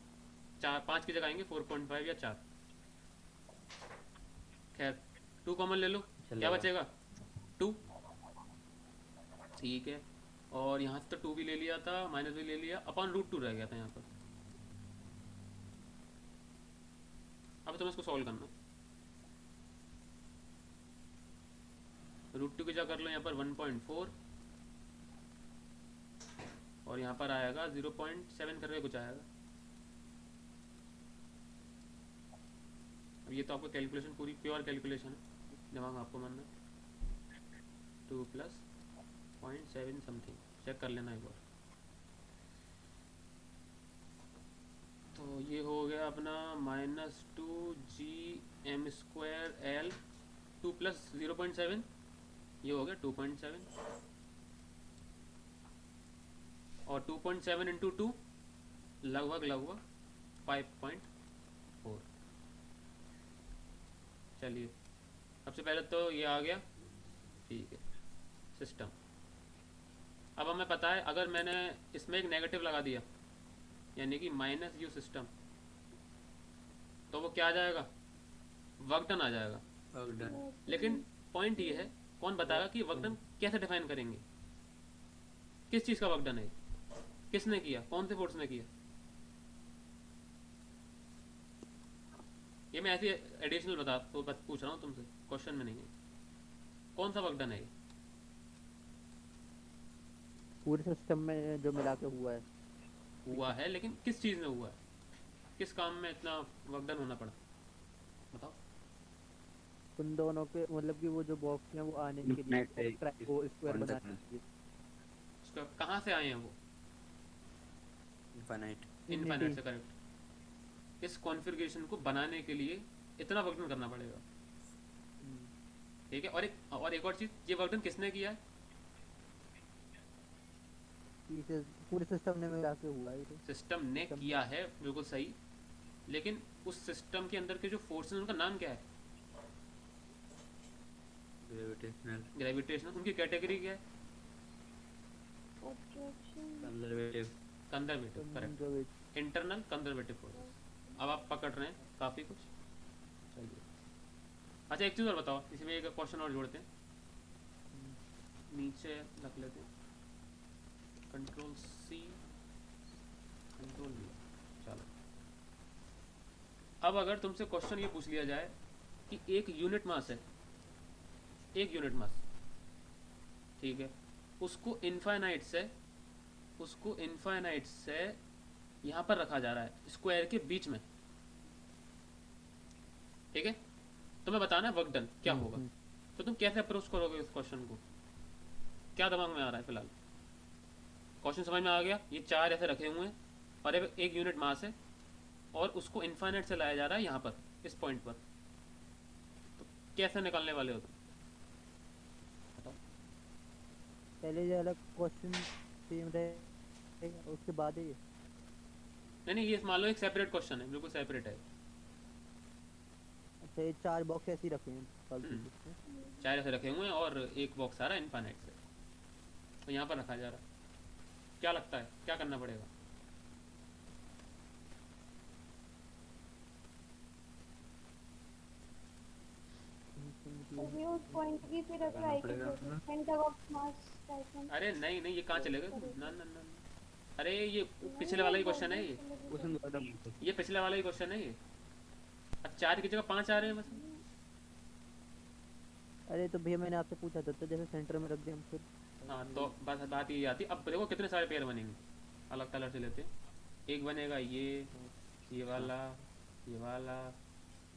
5 की जगह आएंगे 4.5 या 4। खैर 2 कॉमन ले लो, क्या बचेगा 2, ठीक है। और यहाँ से तो 2 भी ले लिया था, माइनस भी ले लिया, अपॉन √2 रह गया था यहाँ पर। अब तुम्हें इसको सॉल्व करना, √2 की जगह कर लो यहाँ पर 1.4, और यहाँ पर आएगा 0.7 करके कुछ आएगा। अब ये तो आपको कैलकुलेशन पूरी प्योर कैलकुलेशन है, दिमाग आपको मानना है। 2 प्लस 0.7 समथिंग, चेक कर लेना एक बार। तो ये हो गया अपना -2GM² L, 2 प्लस 0.7, ये हो गया 2.7, और 2.7 इंटू 2 लगभग 5.4। चलिए सबसे पहले तो ये आ गया, ठीक है, सिस्टम। अब हमें पता है अगर मैंने इसमें एक नेगेटिव लगा दिया, यानी कि -U सिस्टम, तो वो क्या आ जाएगा, वर्क डन आ जाएगा। लेकिन पॉइंट ये है, कौन बताएगा कि वर्क डन कैसे डिफाइन करेंगे, किस चीज़ का वर्क डन है, किसने किया, कौन से फोर्स ने किया। ये मैं ऐसे एडिशनल पूछ रहा हूँ तुमसे, क्वेश्चन में नहीं है, कौन सा वर्क डन है ये? पूरे सिस्टम में जो मिला के हुआ है, लेकिन किस चीज़ में हुआ है, किस काम में इतना वर्क डन होना पड़ा, बताओ। उन दोनों के मतलब कि वो जो बॉक्स हैं वो आने के लिए वो स्क्वायर बनाने के लिए। उसका कहाँ से आए हैं वो, इनफाइनाइट इनफाइनाइट से, करेक्ट। इस कॉन्फ़िगरेशन को बनाने के लिए इतना वर्क डन करना पड़ेगा। ठीक है, और एक और चीज़, ये वर्क डन किसने किया है? इसे पूरे सिस्टम ने मिला के हुआ है ये। सिस्टम ने किया है, बिल्कुल सही, लेकिन उस सिस्टम के अंदर के जो फोर्सेस उनका नाम क्या है? Gravitational, gravitational. उनकी कैटेगरी क्या है? Conservative, conservative, correct, internal conservative force. अब आप पकड़ रहे हैं काफ़ी कुछ। चलिए, अच्छा एक चीज़ और बताओ, इसमें एक क्वेश्चन और जोड़ते हैं, नीचे रख लेते हैं, कंट्रोल सी, कंट्रोल वी। चलो, अब अगर तुमसे क्वेश्चन ये पूछ लिया जाए कि एक यूनिट मास है, एक यूनिट मास, ठीक है, उसको इनफाइनाइट से यहाँ पर रखा जा रहा है स्क्वायर के बीच में, ठीक है, तुम्हें बताना है वर्क डन क्या होगा। तो तुम कैसे अप्रोच करोगे इस क्वेश्चन को? क्या दिमाग में आ रहा है फिलहाल? क्वेश्चन समझ में आ गया? ये चार ऐसे रखे हुए हैं और एक यूनिट मास है और उसको इनफाइनाइट से लाया जा रहा है यहाँ पर, इस पॉइंट पर, तो कैसे निकालने वाले हो तुम? बताओ। पहले ये अलग क्वेश्चन सेम रहेगा, उसके बाद ये नहीं, ये मान लो एक सेपरेट क्वेश्चन है, बिल्कुल सेपरेट है। अच्छा, ये 4 बॉक्स ऐसे ही रखे हैं फालतू के। चार ऐसे रखे हुए हैं और एक बॉक्स आ रहा है इनफाइनाइट से, तो यहाँ पर रखा जा रहा है। क्या लगता है क्या करना पड़ेगा? तो ये उस पॉइंट की फिर अप्लाई करेंगे सेंटर ऑफ मास टाइप। अरे नहीं नहीं, ये कहाँ चलेगा? ना ना ना, अरे ये पिछले वाला ही क्वेश्चन है, ये पिछले वाला ही क्वेश्चन है ये। अब 4 की जगह 5 आ रहे हैं बस। अरे तो भैया मैंने आपसे पूछा था तो जैसे सेंटर में रख दिया हम फिर। हाँ, तो बस बात ये आती। अब देखो कितने सारे पेयर बनेंगे, अलग कलर से लेते हैं। एक बनेगा ये वाला, ये वाला,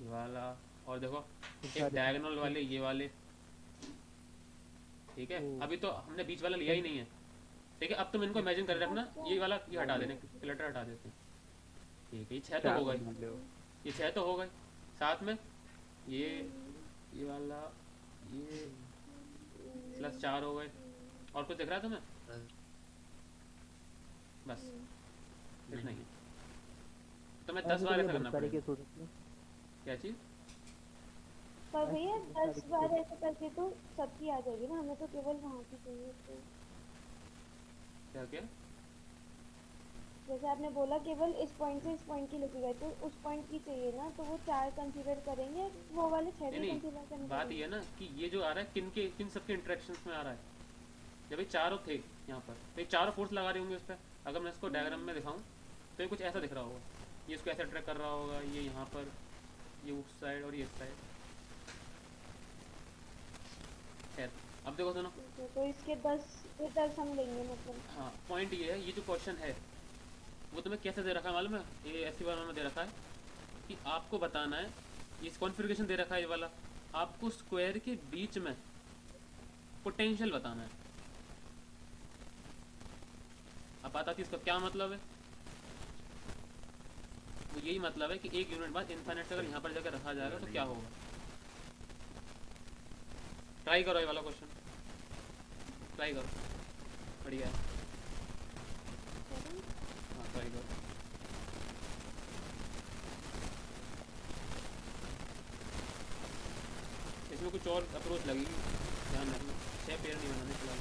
ये वाला, और देखो एक डायगोनल वाले, ये वाले, ठीक है। अभी तो हमने बीच वाला लिया ही नहीं है, ठीक है। अब तुम इनको इमेजिन कर रखना, ये वाला ये हटा देने, क्लटर हटा देते हैं, ठीक है। ये 6 तो हो गए, ये 6 तो हो गए। साथ में ये वाला, ये प्लस 4 हो गए। और कुछ दिख रहा है तुम्हें? बस इतना ही है। तो मैं 10 बार ऐसा करना पड़ेगा। क्या चीज? पर भैया 10 बार ऐसे करके तो सबकी आ जाएगी ना, हमें तो केवल वहाँ की चाहिए। तो क्या क्या? जैसे आपने बोला केवल इस पॉइंट से इस पॉइंट की लिखी गई, तो उस पॉइंट की चाहिए ना, तो वो 4 कंसीडर करेंगे, वो वाले 6 भी कंसीडर करेंगे। बात ये है ना कि ये जो आ रहा है किन सबके इंटरेक्शंस में आ रहा है। जब ये चारों थे यहाँ पर, तो ये चारों फोर्स लगा रहे होंगे उस पर। अगर मैं इसको डायग्राम में दिखाऊं तो ये कुछ ऐसा दिख रहा होगा, ये इसको ऐसे अट्रैक्ट कर रहा होगा, ये यहाँ पर, ये उस साइड और ये इस साइड। खैर, अब देखो सुनो, तो इसके 10 हम लेंगे मतलब। हाँ, पॉइंट ये है, ये जो क्वेश्चन है वो तुम्हें कैसे दे रखा है मालूम है? ये ऐसी बार में दे रखा है कि आपको बताना है, ये कॉन्फ़िगरेशन दे रखा है ये वाला, आपको स्क्वायर के बीच में पोटेंशियल बताना है। अब बात आती है इसका क्या मतलब है। वो यही मतलब है कि एक यूनिट बाद इनफाइनाइट से अगर यहाँ पर जाकर रखा जाएगा तो क्या होगा। ट्राई करो ये वाला क्वेश्चन, ट्राई करो, बढ़िया है। हाँ, ट्राई करो। इसमें कुछ और अप्रोच लगेगी, ध्यान रखना। 6 पेयर नहीं बनाने फिलहाल,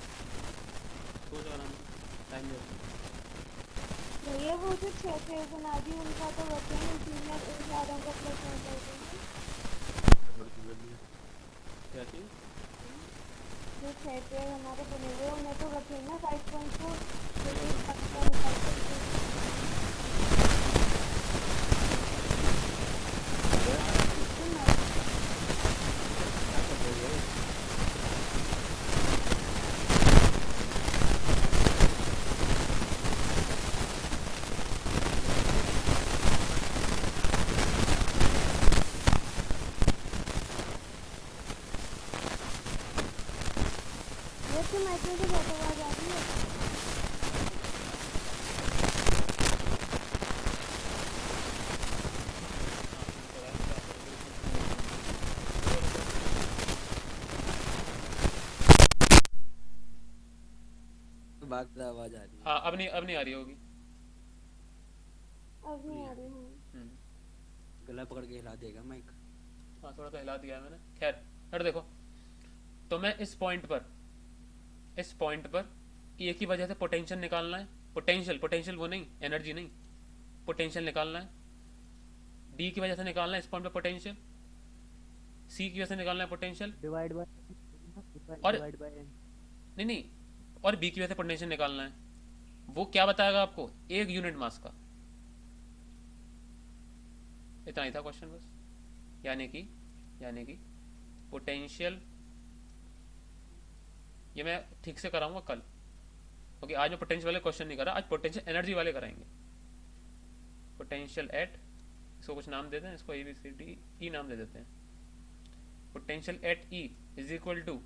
सोचो आराम से, टाइम दो। भैया वो जो 6 पेयर बना दी उनका तो बचेंगे, इसीलिए उन चारों का प्लस कर देंगे। क्या चीज़? जो 6 पेयर हमारे बने हुए उन्हें तो रखेंगे ना 5.4। माइक्रो से बहुत आवाज आ रही है। भागता आवाज आ रही है। हाँ, अब नहीं आ रही होगी। अब नहीं आ नहीं, रही हूँ। गला पकड़ के हिला देगा माइक। हाँ, थोड़ा सा हिला दिया है मैंने। खैर, फिर देखो, तो मैं इस पॉइंट पर ए की वजह से पोटेंशियल निकालना है। पोटेंशियल वो नहीं, एनर्जी नहीं, पोटेंशियल निकालना है। बी की वजह से निकालना है इस पॉइंट पर पोटेंशियल। सी की वजह से निकालना है पोटेंशियल। डिवाइड बाय और डिवाइड बाय एन। नहीं, और बी की वजह से पोटेंशियल निकालना है। वो क्या बताएगा आपको? एक यूनिट मास का। इतना ही था क्वेश्चन बस। यानी कि पोटेंशियल, ये मैं ठीक से कराऊंगा कल, क्योंकि आज मैं पोटेंशियल वाले क्वेश्चन नहीं कर रहा, आज पोटेंशियल एनर्जी वाले कराएंगे। पोटेंशियल एट, इसको कुछ नाम देते हैं, इसको A B C D E नाम दे देते हैं। Potential at E is equal to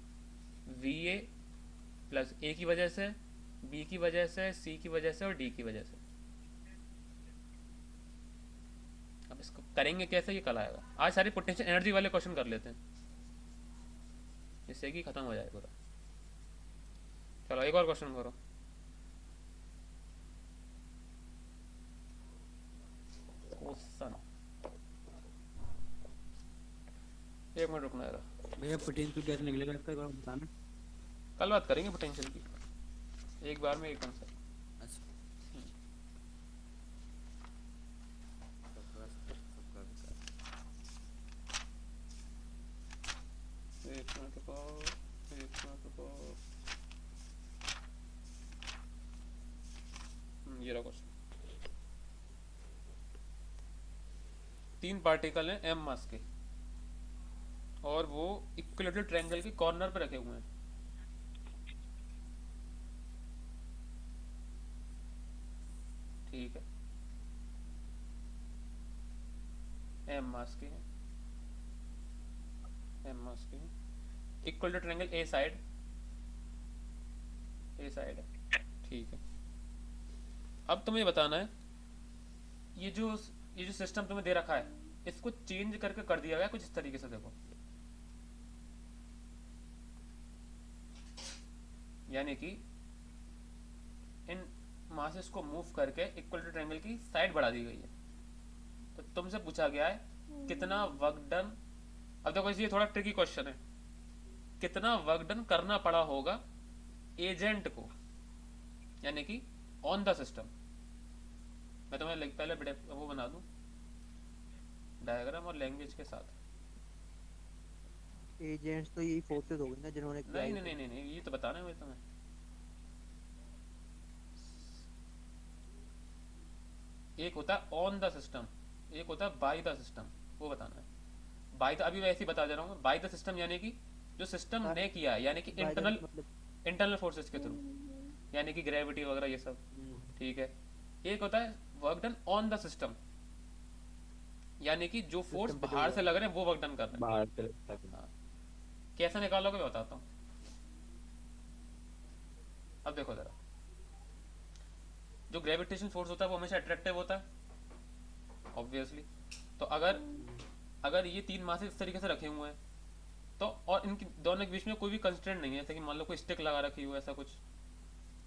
V A plus A की वजह से, बी की वजह से, सी की वजह से और डी की वजह से। अब इसको करेंगे कैसे, ये कल आएगा। आज सारे पोटेंशियल एनर्जी वाले क्वेश्चन कर लेते हैं, जिससे कि खत्म हो जाए पूरा। चलो एक और क्वेश्चन करो। क्वेश्चन, एक मिनट रुकना है। भैया पोटेंशियल कैसे निकलेगा इसका एक बार बताना। कल बात करेंगे पोटेंशियल की, एक बार में एक आंसर। अच्छा, सबका विकास। एक मिनट रुको। ये रहा क्वेश्चन। 3 पार्टिकल हैं एम मास के, और वो इक्विलेटरल ट्रायंगल के कॉर्नर पे रखे हुए हैं। ठीक है, एम मास के हैं, equal to triangle A side है। ठीक है, अब तुम्हें बताना है, ये जो सिस्टम तुम्हें दे रखा है, इसको चेंज करके कर दिया गया कुछ इस तरीके से। देखो, यानी कि इन मासेस को मूव करके इक्वल टू ट्रायंगल की साइड बढ़ा दी गई है। तो तुमसे पूछा गया है कितना वर्क डन। अब देखो, ये थोड़ा ट्रिकी क्वेश्चन है। कितना वर्क डन करना पड़ा होगा एजेंट को, यानी कि ऑन द सिस्टम। मैं तुम्हें पहले वो बना दूं डायग्राम और लैंग्वेज के साथ। एजेंट्स तो यही फोर्सेस हो गई ना जिन्होंने किया है। नहीं, ये तो बताना है मुझे तुम्हें। एक होता है ऑन द सिस्टम, एक होता है बाय द सिस्टम, वो बताना है। बाय द, अभी वैसे ही बता दे रहा हूँ। बाय द सिस्टम यानी कि जो सिस्टम ने किया है, यानी कि इंटरनल फोर्सेस के थ्रू, यानी कि ग्रेविटी वगैरह ये सब। ठीक है, एक होता है work done on the system, यानी कि जो फोर्स बाहर से लग रहे हैं वो वर्क डन कर रहे हैं बाहर से। हाँ। कैसे निकालोगे मैं बताता हूँ। अब देखो जरा, जो ग्रेविटेशन फोर्स होता है वो हमेशा अट्रैक्टिव होता है ऑब्वियसली। तो अगर ये 3 मासेस इस तरीके से रखे हुए हैं, तो और इनकी दोनों के बीच में कोई भी कंस्ट्रेंट नहीं है, जैसे कि मान लो कोई स्टिक लगा रखी हो ऐसा कुछ,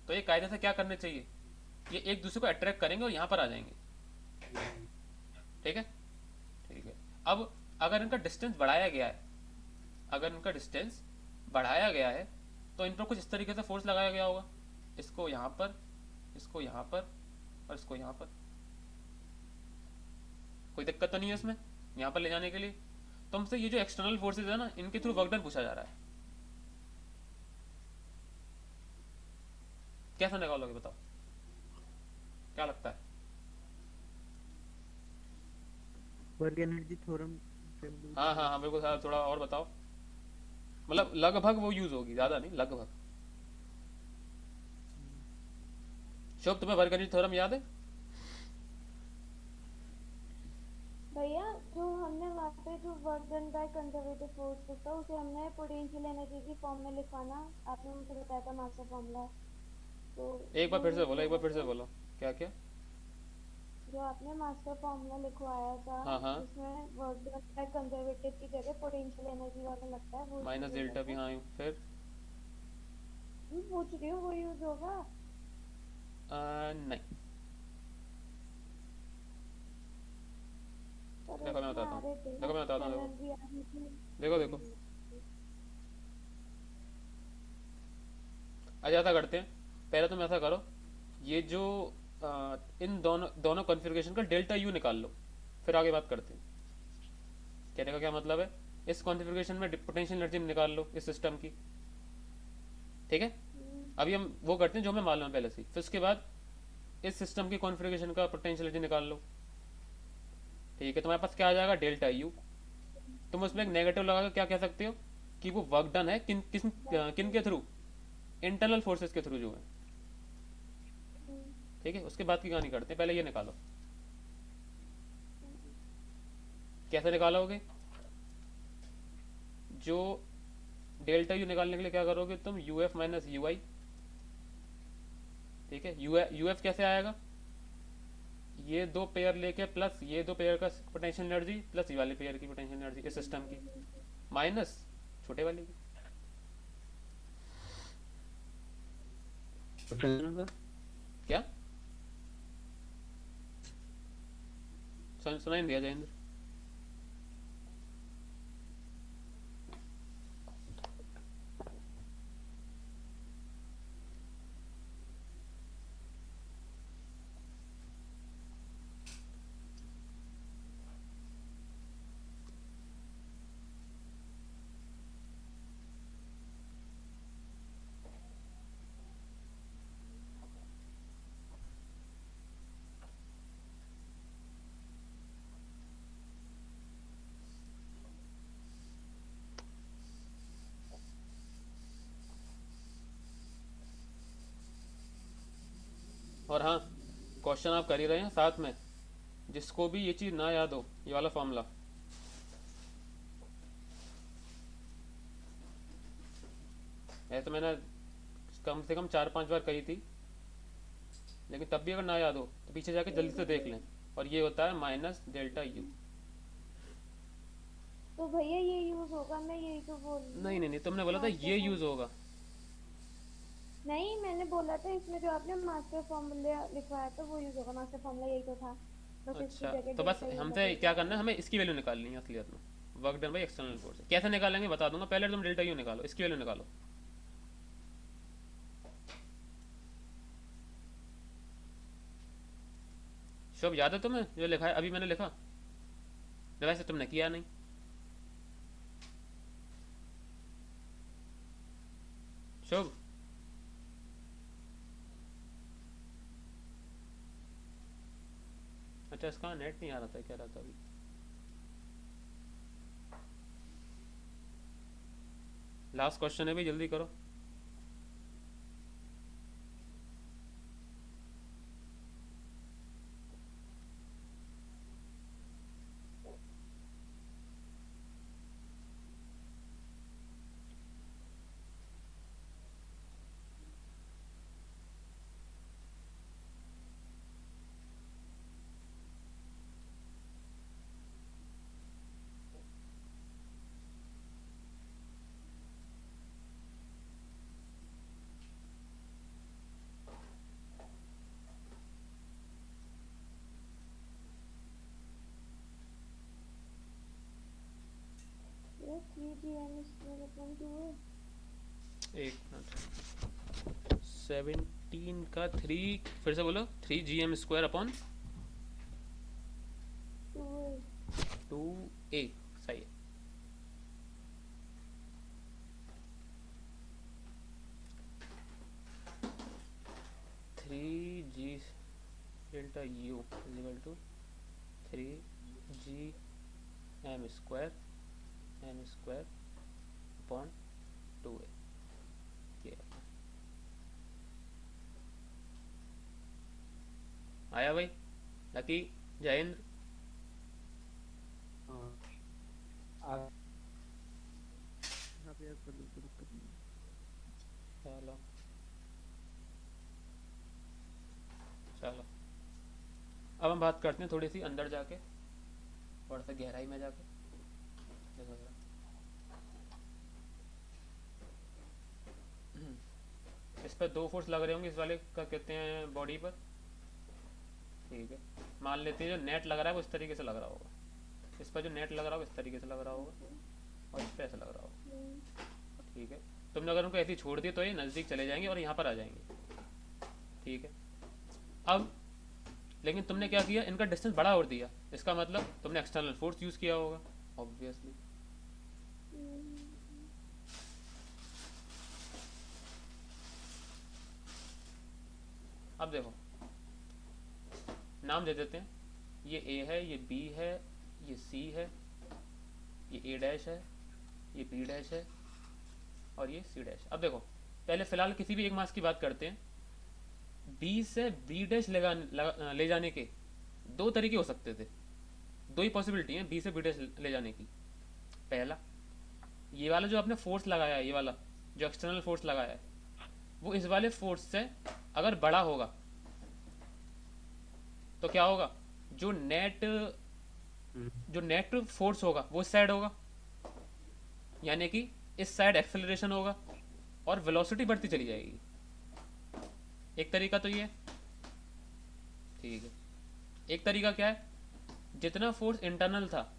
तो ये कायदे से क्या करने चाहिए, ये एक दूसरे को अट्रैक्ट करेंगे और यहाँ पर आ जाएंगे। ठीक है। अब अगर इनका डिस्टेंस बढ़ाया गया है, तो इन पर कुछ इस तरीके से फोर्स लगाया गया होगा। इसको यहाँ पर, इसको यहाँ पर और इसको यहाँ पर। कोई दिक्कत तो नहीं है इसमें यहाँ पर ले जाने के लिए। तुमसे ये जो एक्सटर्नल फोर्सेस है ना, इनके थ्रू वर्क डन पूछा जा रहा है। कैसा निकालोगे बताओ, क्या लगता है? Work energy theorem. हाँ बिल्कुल साहब, थोड़ा और बताओ। मतलब लगभग वो यूज होगी, ज्यादा नहीं, लगभग। शोभ, तुम्हें वर्क एनर्जी थ्योरम याद है? भैया, जो हमने वहाँ पे जो work done by conservative force होता है, उसे हमने पोटेंशियल एनर्जी की फॉर्म में लिखवाना। आपने मुझे बताया था मास्टर फॉर्मूला। तो एक बार फिर से बोलो, क्या क्या? जो आपने मास्टर फॉर्मूला लिखवाया था, हाँ। उसमें वर्क डन बाय कंजर्वेटिव की जगह पोटेंशियल एनर्जी वाला लगता है, वो माइनस डेल्टा भी, हाँ। फिर पूछ रही हूँ वो यूज होगा। नहीं, पर देखो मैं उसमें बताता आ हूँ, रहे थे ना, देखो मैं बताता हूँ, देखो एक्सटर्नल भी आ रही थी। देखो देखो। अच्छा ऐसा करते हैं, पहले तुम ऐसा करो, ये जो इन दोनों दोनों कॉन्फ़िगरेशन का डेल्टा यू निकाल लो, फिर आगे बात करते हैं। कहने का क्या मतलब है, इस कॉन्फ़िगरेशन में पोटेंशियल एनर्जी निकाल लो इस सिस्टम की, ठीक है। अभी हम वो करते हैं जो हमें मालूम है पहले से ही। फिर उसके बाद इस सिस्टम की कॉन्फ़िगरेशन का पोटेंशियल एनर्जी निकाल लो, ठीक है। तुम्हारे पास क्या आ जाएगा, डेल्टा यू। तुम उसमें एक नेगेटिव लगा के क्या कह सकते हो कि वो वर्क डन है किन के थ्रू, इंटरनल फोर्सेस के थ्रू जो है, ठीक है। उसके बाद की कहानी करते हैं, पहले ये निकालो। कैसे निकालोगे, जो डेल्टा यू निकालने के लिए क्या करोगे तुम, यू एफ माइनस यू आई, ठीक है। यू एफ कैसे आएगा, ये दो पेयर लेके प्लस ये दो पेयर का पोटेंशियल एनर्जी प्लस ये वाले पेयर की पोटेंशियल एनर्जी इस सिस्टम की, माइनस छोटे वाले की। पोटेंशियल का क्या सुनाई नहीं दिया जयेंद्र? और हाँ, क्वेश्चन आप कर ही रहे हैं साथ में, जिसको भी ये चीज़ ना याद हो, ये वाला फॉर्मूला, ऐसे तो मैंने कम से कम 4-5 बार कही थी, लेकिन तब भी अगर ना याद हो तो पीछे जाके जल्दी से देख लें। और ये होता है माइनस डेल्टा यू। तो भैया ये यूज होगा, मैं यही तो बोल रही नहीं हूँ। नहीं नहीं, तुमने बोला था मास्टर ये फॉर्म यूज़ होगा। नहीं, मैंने बोला था इसमें जो आपने मास्टर फॉर्मूला लिखवाया था वो यूज होगा, मास्टर फॉर्मूला यही तो था, बस इसकी अच्छा, जगह तो बस डेल्टा यू हमसे लगेगा। क्या करना है, हमें इसकी वैल्यू निकालनी है असलियत में, work done by external force. कैसे निकालेंगे बता दूंगा, पहले तुम डेल्टा यू निकालो, इसकी वैल्यू निकालो। शुभ, याद है तुम्हें जो लिखा है अभी मैंने लिखा? वैसे तुमने किया नहीं। शुभ, अच्छा इसका नेट नहीं आ रहा था, क्या रहा था अभी? लास्ट क्वेश्चन है भाई, जल्दी करो। ये 3GM स्क्वायर अपॉन 2 है। एक मिनट, 17 का 3, फिर से बोलो, 3 GM स्क्वायर अपॉन 2 है। 2A, सही है। Three G delta U equal to 3 GM square upon 2A। ये आया भाई, लकी, जयेंद्र? हाँ यहाँ पे यार कर लो तो दिक्कत नहीं है। चलो चलो, अब हम बात करते हैं थोड़ी सी अंदर जाके, थोड़ा सा गहराई में जाके। देखो जरा, पर 2 फोर्स लग रहे होंगे इस वाले का कहते हैं बॉडी पर, ठीक है। मान लेते हैं जो नेट लग रहा है वो इस तरीके से लग रहा होगा, इस पर जो नेट लग रहा होगा इस तरीके से लग रहा होगा और इस पर ऐसे लग रहा होगा, ठीक है। तुमने अगर उनको ऐसे ही छोड़ दिया तो ये नज़दीक चले जाएंगे और यहाँ पर आ जाएंगे, ठीक है। अब लेकिन तुमने क्या किया, इनका डिस्टेंस बड़ा और दिया, इसका मतलब तुमने एक्सटर्नल फोर्स यूज़ किया होगा ऑब्वियसली। अब देखो नाम दे देते हैं, ये ए है, ये बी है, ये सी है, ये ए डैश है, ये बी डैश है और ये सी डैश। अब देखो पहले फिलहाल किसी भी एक मास की बात करते हैं। बी से बी डैश ले जाने के दो तरीके हो सकते थे, दो ही पॉसिबिलिटी है बी से बी डैश ले जाने की। पहला, ये वाला जो आपने फोर्स लगाया है, ये वाला जो एक्सटर्नल फोर्स लगाया है वो इस वाले फोर्स से अगर बड़ा होगा तो क्या होगा, जो नेट फोर्स होगा वो इस साइड होगा, यानी कि इस साइड एक्सेलरेशन होगा और वेलोसिटी बढ़ती चली जाएगी। एक तरीका तो ये है, ठीक है। एक तरीका क्या है, जितना फोर्स इंटरनल था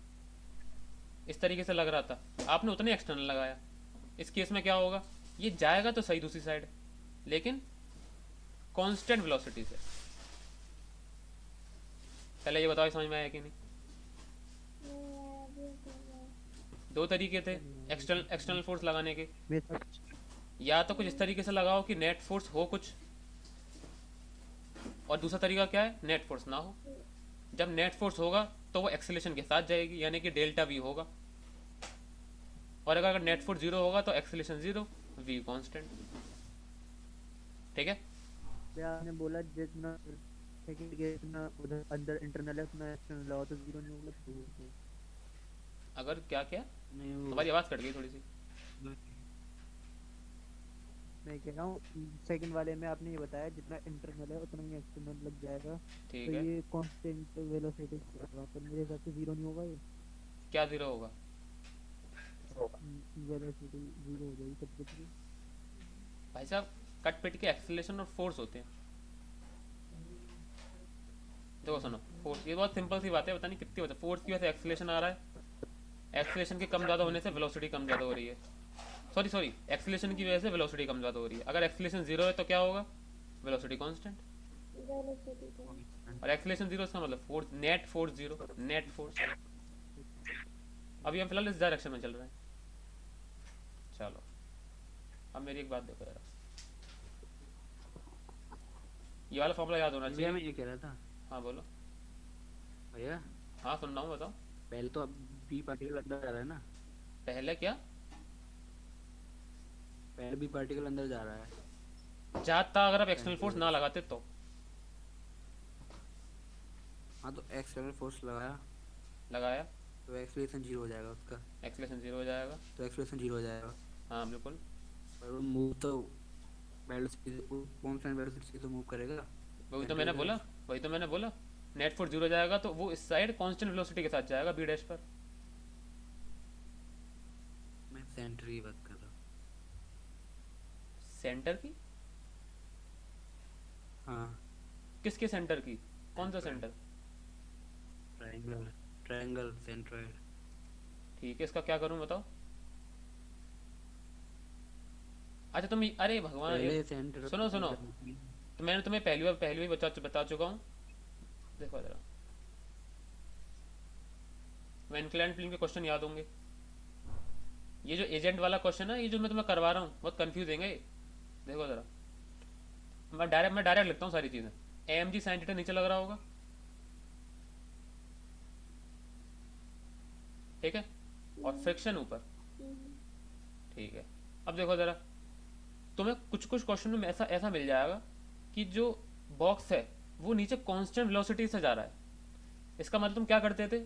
इस तरीके से लग रहा था, आपने उतने एक्सटर्नल लगाया। इस केस में क्या होगा, ये जाएगा तो सही दूसरी साइड, लेकिन कांस्टेंट वेलोसिटी से। पहले ये बताओ समझ में आया कि नहीं? दो तरीके थे एक्सटर्नल फोर्स लगाने के, या तो कुछ इस तरीके से लगाओ कि नेट फोर्स हो कुछ, और दूसरा तरीका क्या है, नेट फोर्स ना हो। जब नेट फोर्स होगा तो वो एक्सेलेरेशन के साथ जाएगी, यानी कि डेल्टा वी होगा, और अगर नेट फोर्स जीरो होगा तो एक्सेलेरेशन जीरो, वी कांस्टेंट, ठीक है। आपने बोला जितना जितना उधर अंदर इंटरनल है उतना एक्सटर्नल लगाओ तो जीरो नहीं होगा। अगर क्या क्या नहीं वो तुम्हारी आवाज़ कट गई थोड़ी सी। मैं कह रहा हूँ सेकंड वाले में आपने ये बताया जितना इंटरनल है उतना ही एक्सटर्नल लग जाएगा, ठीक तो है, ये कांस्टेंट वेलोसिटी पर मेरे हिसाब से जीरो नहीं होगा, ये क्या जीरो होगा? वेलोसिटी जीरो हो जाएगी कट कट के। भाई साहब कट पिट के एक्सेलरेशन और फोर्स होते हैं। देखो सुनो, फोर्स ये बहुत सिंपल सी बात है, पता नहीं कितनी होता है। फोर्स की वजह से एक्सेलरेशन आ रहा है, एक्सेलरेशन के कम ज़्यादा होने से वेलोसिटी कम ज़्यादा हो रही है। सॉरी एक्सेलरेशन की वजह से वेलोसिटी कम ज़्यादा हो रही है। अगर एक्सेलरेशन जीरो है तो क्या होगा, वेलोसिटी कांस्टेंट, और एक्सेलरेशन जीरो इसका मतलब force, net force zero, net force. अभी हम फिलहाल इस डायरेक्शन में चल रहे हैं। चलो अब मेरी एक बात देखो यार, ये वाला फॉर्मूला याद होना भैया मैं चाहिए। ये कह रहा था हाँ बोलो। भैया, हाँ सुन रहा हूँ, बताओ। पहले तो अब बी पार्टिकल अंदर जा रहा है ना, पहले क्या पहले बी पार्टिकल अंदर जा रहा है। जाता, अगर आप एक्सटर्नल फोर्स ना लगाते तो? हाँ तो एक्सटर्नल फोर्स लगाया तो एक्सेलरेशन जीरो हो जाएगा उसका, एक्सेलरेशन जीरो हो जाएगा। तो एक्सेलरेशन जीरो हो जाएगा। हाँ बिल्कुल, पर वो मूव तो वेलोसिटी कांस्टेंट वेलोसिटी से मूव करेगा। वही तो मैंने बोला, वही तो मैंने बोला, नेट फोर्स जीरो हो जाएगा तो वो इस साइड कांस्टेंट वेलोसिटी के साथ जाएगा बी डैश पर। मैं सेंटर की बात कर रहा हूँ। सेंटर की? हाँ किसके सेंटर की, कौन सा सेंटर? Triangle centroid. ठीक है, इसका क्या करूं बताओ। अच्छा तुम, अरे भगवान, पहले सेंटर सुनो सुनो, तो मैंने तुम्हें पहली बार बता चुका हूँ। देखो जरा, मैं इंक्लाइन प्लेन के क्वेश्चन याद होंगे। ये जो एजेंट वाला क्वेश्चन है, ये जो मैं तुम्हें करवा रहा हूँ बहुत कंफ्यूजिंग है ये। देखो जरा, मैं डायरेक्ट लिखता हूँ सारी चीजें। एम जी साइन थीटा नीचे लग रहा होगा, ठीक है, और फ्रिक्शन ऊपर, ठीक है। अब देखो जरा, तुम्हें कुछ कुछ क्वेश्चन में ऐसा मिल जाएगा कि जो बॉक्स है वो नीचे कांस्टेंट वेलोसिटी से जा रहा है। इसका मतलब तुम क्या करते थे,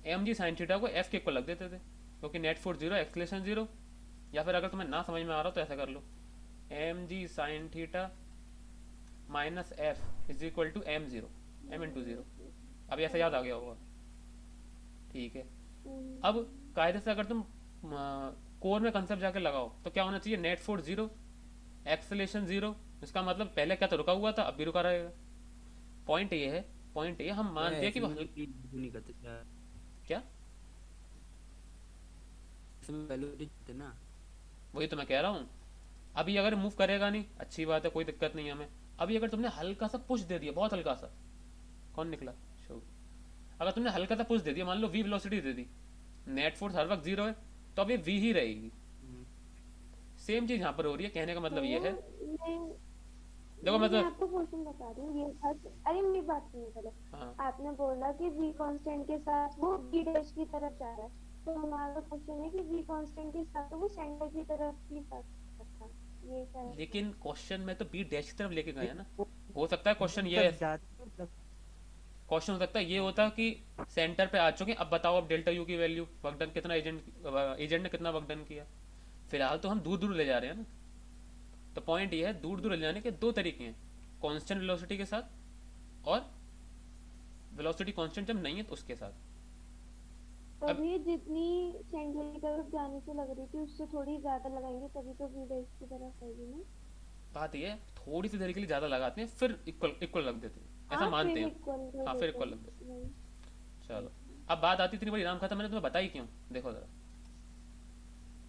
एम जी साइन थीटा को एफ के इक्वल लग देते थे, क्योंकि net force zero, acceleration zero. या फिर अगर तुम्हें ना समझ में आ रहा हो तो ऐसा कर लो, M G sine theta minus F is equal to M zero, M into zero. अभी ऐसा याद आ गया होगा, ठीक है। अब कायदे से अगर तुम कोर में कंसेप्ट जाके लगाओ तो क्या होना चाहिए, net force zero, acceleration zero, इसका मतलब पहले क्या तो रुका हुआ था, अब भी रुका रहेगा। पॉइंट ये है, पॉइंट ये हम मानते हैं कि वो नहीं करते यार, क्या, इसमें वेलोसिटी देते ना। वही तो मैं कह रहा हूँ। अभी अगर मूव करेगा नहीं, अच्छी बात है, कोई दिक्कत नहीं है हमें। अभी अगर तुमने हल्का सा पुश दे दिया, बहुत हल्का सा, कौन निकला, शो, अगर तुमने हल्का सा पुश दे दिया, मान लो वी वेलोसिटी दे दी, नेट फोर्स हर वक्त जीरो है, तो अब ये वी ही रहेगी। सेम चीज यहाँ पर हो रही है, कहने का मतलब ये भैया है, मैं देखो मैं मतलब, आपको क्वेश्चन बता रही हूँ ये अरे मेरी बात सुनिए पहले। हाँ आपने बोला कि v कांस्टेंट के साथ वो v डैश की तरफ जा रहा है, तो हमारा क्वेश्चन है कि v कांस्टेंट के साथ तो वो सेंटर की तरफ भी जा सकता है, ये क्या है? लेकिन क्वेश्चन में तो बी डैश की तरफ लेके गए हैं ना। वो हो सकता है क्वेश्चन ये है, तक जाती है मतलब क्वेश्चन हो सकता है ये होता कि सेंटर पे आ चुके हैं, अब बताओ अब डेल्टा यू की वैल्यू, वर्क डन कितना, एजेंट ने कितना वर्क डन किया। फिलहाल तो हम दूर दूर ले जा रहे हैं ना। तो पॉइंट ये है, दूर दूर ले जाने के दो तरीके हैं, कांस्टेंट वेलोसिटी के साथ और वेलोसिटी कांस्टेंट जब नहीं है तो उसके साथ। तो अब भी जितनी सेंटर की तरफ जाने से लग रही थी उससे थोड़ी ज्यादा लगाएंगे तभी तो v डैश की तरफ आएगी ना। बात ये है, थोड़ी सी देर के लिए ज़्यादा लगाते हैं, फिर इक्वल इक्वल रख देते हैं, ऐसा हाँ मानते फिर हैं। इक्वल कर हाँ फिर देते इक्वल हैं। रख देते वही। हैं। चलो, अब बात आती, इतनी बड़ी राम खत्म, मैंने तुम्हें बताई क्यों, देखो जरा,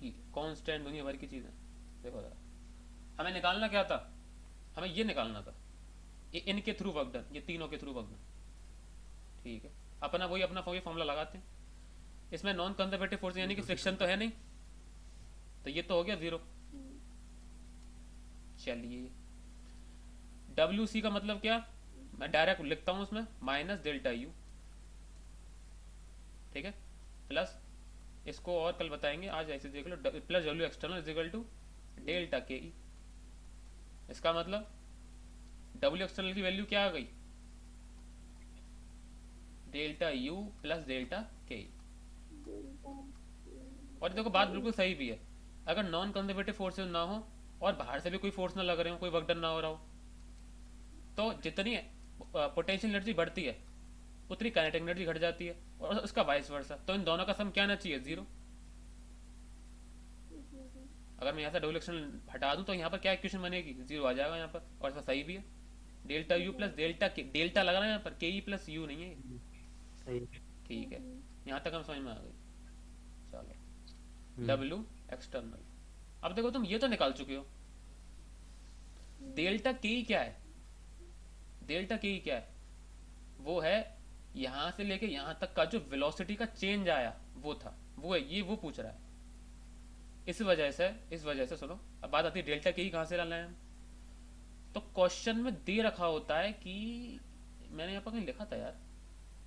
कि कांस्टेंट दुनिया भर की चीज़ है। देखो जरा, हमें निकालना क्या था, हमें ये निकालना था, ये इनके थ्रू वर्क डन, ये तीनों के थ्रू वर्क डन, ठीक है। अपना वही अपना वही फॉर्मूला लगाते हैं। इसमें नॉन कंजर्वेटिव फोर्स यानी कि फ्रिक्शन तो है नहीं, तो ये तो हो गया जीरो। चलिए, डब्ल्यू सी का मतलब क्या, मैं डायरेक्ट लिखता हूँ उसमें, माइनस डेल्टा यू, ठीक है, प्लस, इसको और कल बताएंगे, आज ऐसे देख लो, plus W external is equal to delta K E. इसका मतलब डब्ल्यू एक्सटर्नल की वैल्यू क्या आ गई, delta U plus delta K ई। और देखो बात बिल्कुल सही भी है, अगर नॉन कंजर्वेटिव फोर्सेज ना हो और बाहर से भी कोई फोर्स ना लग रहे हो, कोई वर्क डन ना हो रहा हो, तो जितनी पोटेंशियल एनर्जी बढ़ती है उतनी काइनेटिक एनर्जी घट जाती है, और उसका वाइस वर्सा। तो इन दोनों का सम क्या आना चाहिए, जीरो। अगर मैं यहाँ से डबल एक्शन हटा दूं तो यहाँ पर क्या इक्वेशन बनेगी, जीरो आ जाएगा यहाँ पर, और ऐसा सही भी है। डेल्टा यू प्लस डेल्टा के, डेल्टा लगा ना यहाँ पर, के ई प्लस यू नहीं है, सही। ठीक है, यहाँ तक हम समझ में आ गई। चलो, डब्ल्यू एक्सटर्नल, अब देखो तुम ये तो निकाल चुके हो, डेल्टा के ई क्या है, डेल्टा के ई क्या है, वो है यहाँ से लेके यहाँ तक का जो वेलोसिटी का चेंज आया वो था, वो है ये, वो पूछ रहा है। इस वजह से सुनो, अब बात आती है डेल्टा के ही कहाँ से लाना है हम। तो क्वेश्चन में दे रखा होता है कि, मैंने यहाँ पर कहीं लिखा था यार,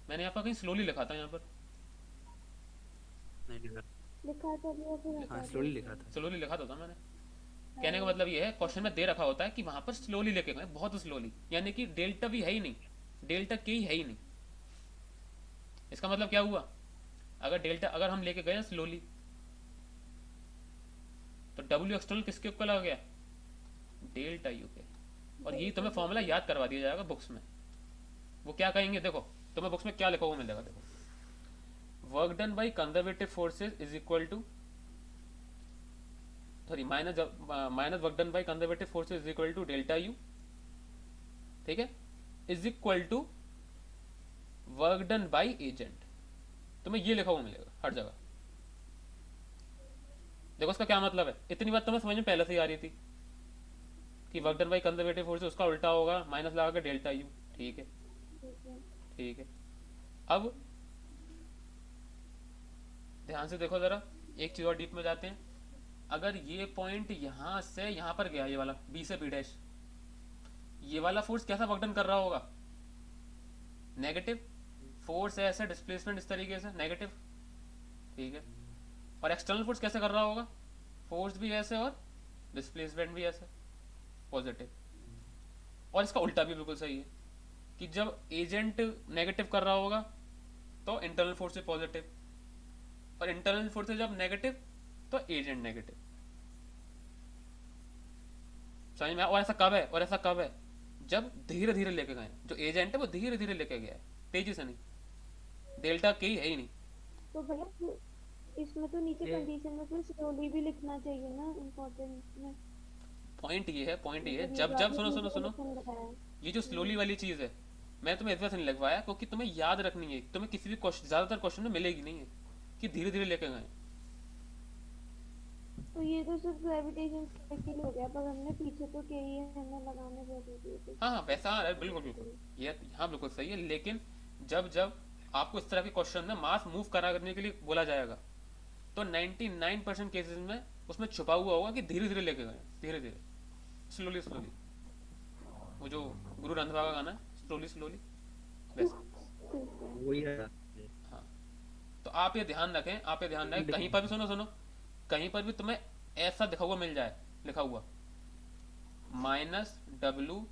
मैंने यहाँ पर कहीं स्लोली लिखा था, यहाँ पर नहीं लिखा, लिखा था भी फिर हाँ हटा स्लोली दिया। लिखा था। स्लोली लिखा तो था मैंने। कहने का मतलब ये है, क्वेश्चन में दे रखा होता है कि वहां पर स्लोली लेके गए, बहुत स्लोली, यानी कि डेल्टा भी है ही नहीं, डेल्टा के ही है ही नहीं। इसका मतलब क्या हुआ, अगर डेल्टा अगर हम लेके गए स्लोली, तो डब्ल्यू एक्सटर्नल किसके इक्वल आ गया, डेल्टा यू के। और यही तुम्हें फॉर्मूला याद करवा दिया जाएगा बुक्स में। वो क्या कहेंगे, देखो तुम्हें बुक्स में क्या लिखा हुआ मिलेगा, देखो, work done by conservative forces is equal to, sorry, minus work done by conservative forces is equal to delta U, ठीक है, is equal to work done by agent. तुम्हें ये लिखा हुआ मिलेगा हर जगह। देखो इसका क्या मतलब है, इतनी बात तुम्हें समझ में पहले से ही आ रही थी कि work done by conservative force उसका उल्टा होगा, माइनस लगा के डेल्टा यू, ठीक है, ठीक है। अब ध्यान से देखो जरा, एक चीज और डीप में जाते हैं। अगर ये पॉइंट यहां से यहां पर गया, ये वाला बी से बी डैश, ये वाला फोर्स कैसा वर्क डन कर रहा होगा, नेगेटिव फोर्स है, ऐसे डिस्प्लेसमेंट इस तरीके से नेगेटिव, ठीक है। और एक्सटर्नल फोर्स कैसे कर रहा होगा, फोर्स भी ऐसे और डिस्प्लेसमेंट भी ऐसे, पॉजिटिव। और इसका उल्टा भी बिल्कुल सही है कि जब एजेंट नेगेटिव कर रहा होगा तो इंटरनल फोर्स भी पॉजिटिव, और इंटरनल फोर्स जब नेगेटिव तो एजेंट नेगेटिव। समझ में? और ऐसा कब है, और ऐसा कब है, जब धीरे धीरे लेके गए, जो एजेंट है वो धीरे धीरे लेके गया है, तेजी से नहीं, डेल्टा के ही है ही नहीं। तो भैया इसमें तो नीचे ये- कंडीशन में फिर स्लोली भी लिखना चाहिए ना इम्पोर्टेंट में। पॉइंट ये है मतलब ये जब जो जब आपने सुनो सुनो सुनो, सिमुलेशन बताया। ये जो स्लोली वाली चीज़ है मैं तुम्हें इस वजह से नहीं लगवाया क्योंकि तुम्हें याद रखनी है, तुम्हें किसी भी क्वेश्चन ज़्यादातर क्वेश्चन में मिलेगी नहीं है कि धीरे धीरे लेके गए। तो ये तो सिर्फ ग्रेविटेशन के लिए हो गया, पर हमने पीछे तो के ही हमें लगाने जरूरी दिए थे। हाँ हाँ वैसा, हाँ बिल्कुल बिल्कुल, ये हाँ बिल्कुल सही है, लेकिन जब जब आपको इस तरह के क्वेश्चन में मास मूव करा करने के लिए बोला जाएगा तो 99% केसेस में उसमें छुपा हुआ होगा कि धीरे धीरे लेके गए, धीरे धीरे, स्लोली स्लोली। वो जो गुरु रंधावा का गाना है, स्लोली स्लोली, वैसे। वही है। हाँ, तो आप ये ध्यान रखें, आप ये ध्यान रखें, कहीं पर भी सुनो सुनो, कहीं पर भी तुम्हें ऐसा लिखा हुआ मिल जाए, लिखा हुआ -W